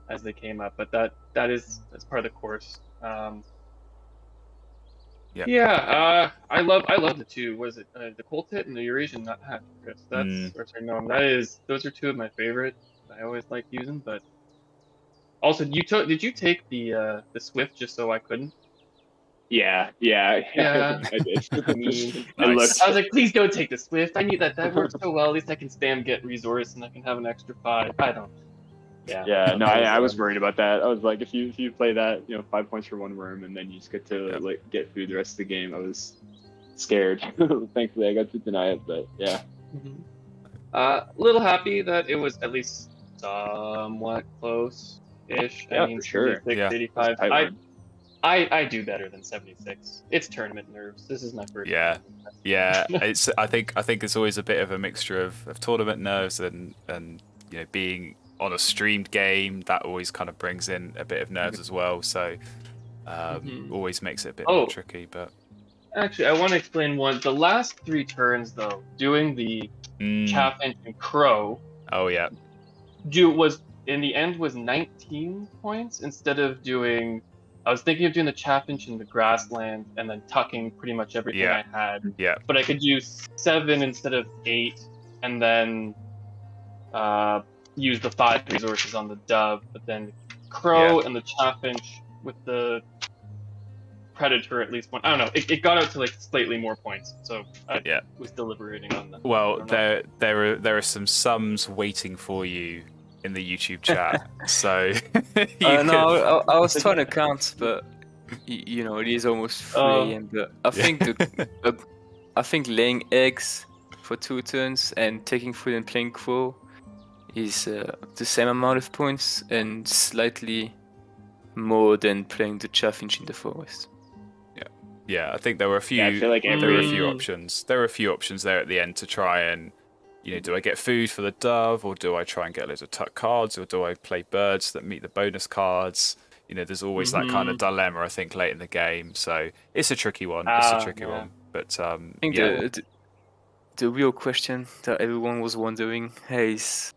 as they came up, but that's part of the course. I love the 2. What is it? The Cold Tit and the Eurasian Nut Hatch, Chris. Those are 2 of my favorite. I always like using, but Also, did you take the Swift just so I couldn't? Yeah. Yeah. I did. Mean. I looked. I was like, please don't take the Swift. I need that. That works so well. At least I can spam get resource and I can have an extra 5. I don't. Yeah. Yeah, no, that I was um, worried about that. I was like, if you play that, 5 points for one worm, and then you just get to Yep. like get food the rest of the game, I was scared. Thankfully, I got to deny it, but yeah. little happy that it was at least somewhat close-ish. Yeah, I mean, for sure. 76, Yeah. 85. Tight one. I do better than 76. It's tournament nerves. This is my first. Yeah. Yeah, it's. I think it's always a bit of a mixture of tournament nerves and being on a streamed game. That always kind of brings in a bit of nerves as well. So always makes it a bit more tricky. But Actually, I want to explain one. The last 3 turns, though, doing the chaffinch and crow, oh yeah, was in the end was 19 points instead of doing. I was thinking of doing the chaffinch in the grassland and then tucking pretty much everything Yeah. I had. yeah, But I could use 7 instead of 8, and then use the 5 resources on the dove. But then crow and the chaffinch with the predator at least one. I don't know. It got out to like slightly more points, so I was deliberating on that. Well, there are some sums waiting for you in the YouTube chat. So No, I was trying to count, but it is almost 3 a.m. But I think I think laying eggs for 2 turns and taking food and playing crow is the same amount of points and slightly more than playing the chaffinch in the forest. Yeah, I think there were a few. Yeah, I feel like there were a every- few options. There were a few options there at the end to try and, do I get food for the dove, or do I try and get loads of tuck cards, or do I play birds that meet the bonus cards? There's always that kind of dilemma, I think, late in the game. So it's a tricky one. It's a tricky one. But I think the real question that everyone was wondering is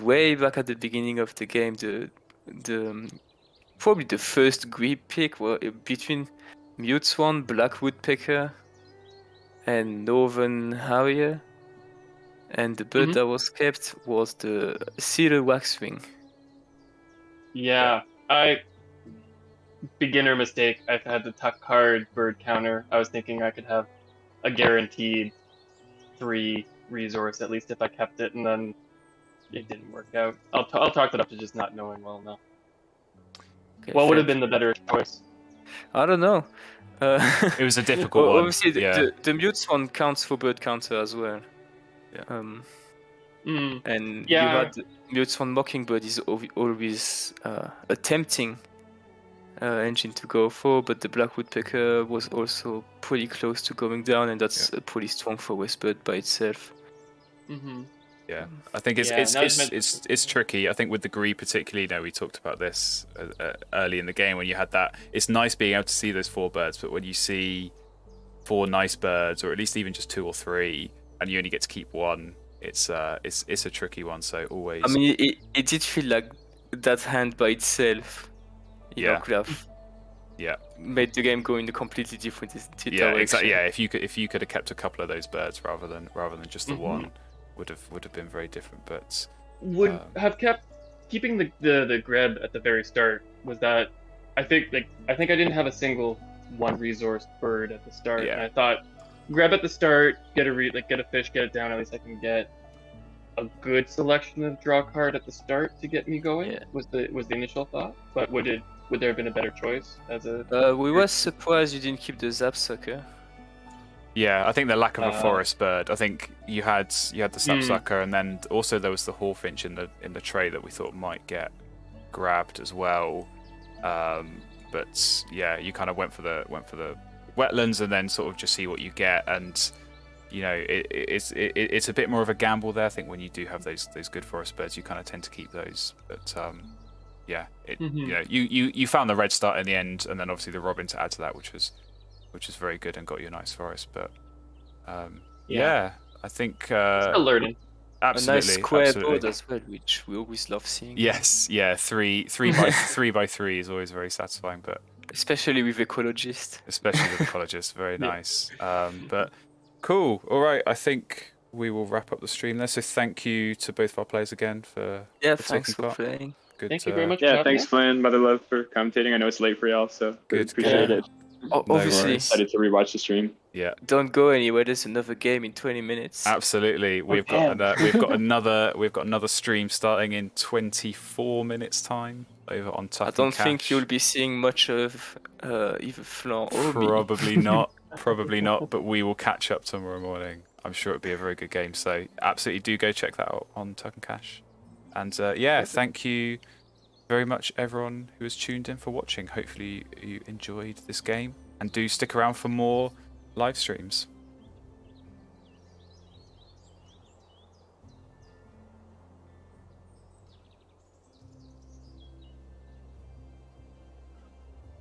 way back at the beginning of the game. The probably the first grip pick between Mute Swan, Black Woodpecker, and Northern Harrier, and the bird that was kept was the Cedar Waxwing. Yeah, beginner mistake. I've had the tuck card bird counter. I was thinking I could have a guaranteed 3 resource at least if I kept it, and then it didn't work out. I'll talk that up to just not knowing well enough. Okay, What would have fair. been the better choice? I don't know. it was a difficult one. Obviously, Yeah. the Mute Swan counts for bird counter as well. Yeah. And Yeah. you had Mute Swan Mockingbird is always a tempting engine to go for, but the Black Woodpecker was also pretty close to going down, and that's a pretty strong forest bird by itself. Yeah, I think it's tricky. I think with the Gree particularly, we talked about this early in the game when you had that. It's nice being able to see those 4 birds, but when you see 4 nice birds, or at least even just 2 or 3, and you only get to keep 1, it's a tricky one. So always. I mean, it did feel like that hand by itself, could have made the game go in a completely different direction. Yeah, exactly. Yeah, if you could have kept a couple of those birds rather than just the one. Would have been very different, but would have keeping the greb at the very start. Was that I think I didn't have a single 1 resource bird at the start, and I thought grab at the start, get a fish, get it down. At least I can get a good selection of draw card at the start to get me going. Yeah. Was the initial thought, but would there have been a better choice as a? We were surprised you didn't keep the Zapsucker. yeah, I think the lack of a forest bird. I think you had the sapsucker, and then also there was the hawfinch in the tray that we thought might get grabbed as well. But yeah, you kind of went for the wetlands and then sort of just see what you get, and it's a bit more of a gamble there. I think when you do have those good forest birds, you kind of tend to keep those. But yeah, you found the red start in the end, and then obviously the robin to add to that, which was very good and got you a nice forest. But I think Still learning. absolutely, A nice square absolutely. board as well, which we always love seeing. Yes, yeah, 3 by 3 by 3 is always very satisfying, but Especially with ecologists. especially with ecologists, very nice. But cool. All right, I think we will wrap up the stream there. So thank you to both of our players again for Yeah, for thanks taking for part. playing. good. Thank you very much. Yeah, Chuck. thanks, Flynn, Mother Love, for commentating. I know it's late for y'all, so Good, appreciate yeah. it. Obviously, worries. Excited to rewatch the stream. Yeah, don't go anywhere. There's another game in 20 minutes. absolutely. We've got another stream starting in 24 minutes time over on Tuck I and don't think Cash. you'll be seeing much of either Flan or me. Probably not. Probably not. But we will catch up tomorrow morning. I'm sure it'll be a very good game. So absolutely do go check that out on Tuck and Cash. And yeah, thank you very much everyone who has tuned in for watching. Hopefully you enjoyed this game and do stick around for more live streams.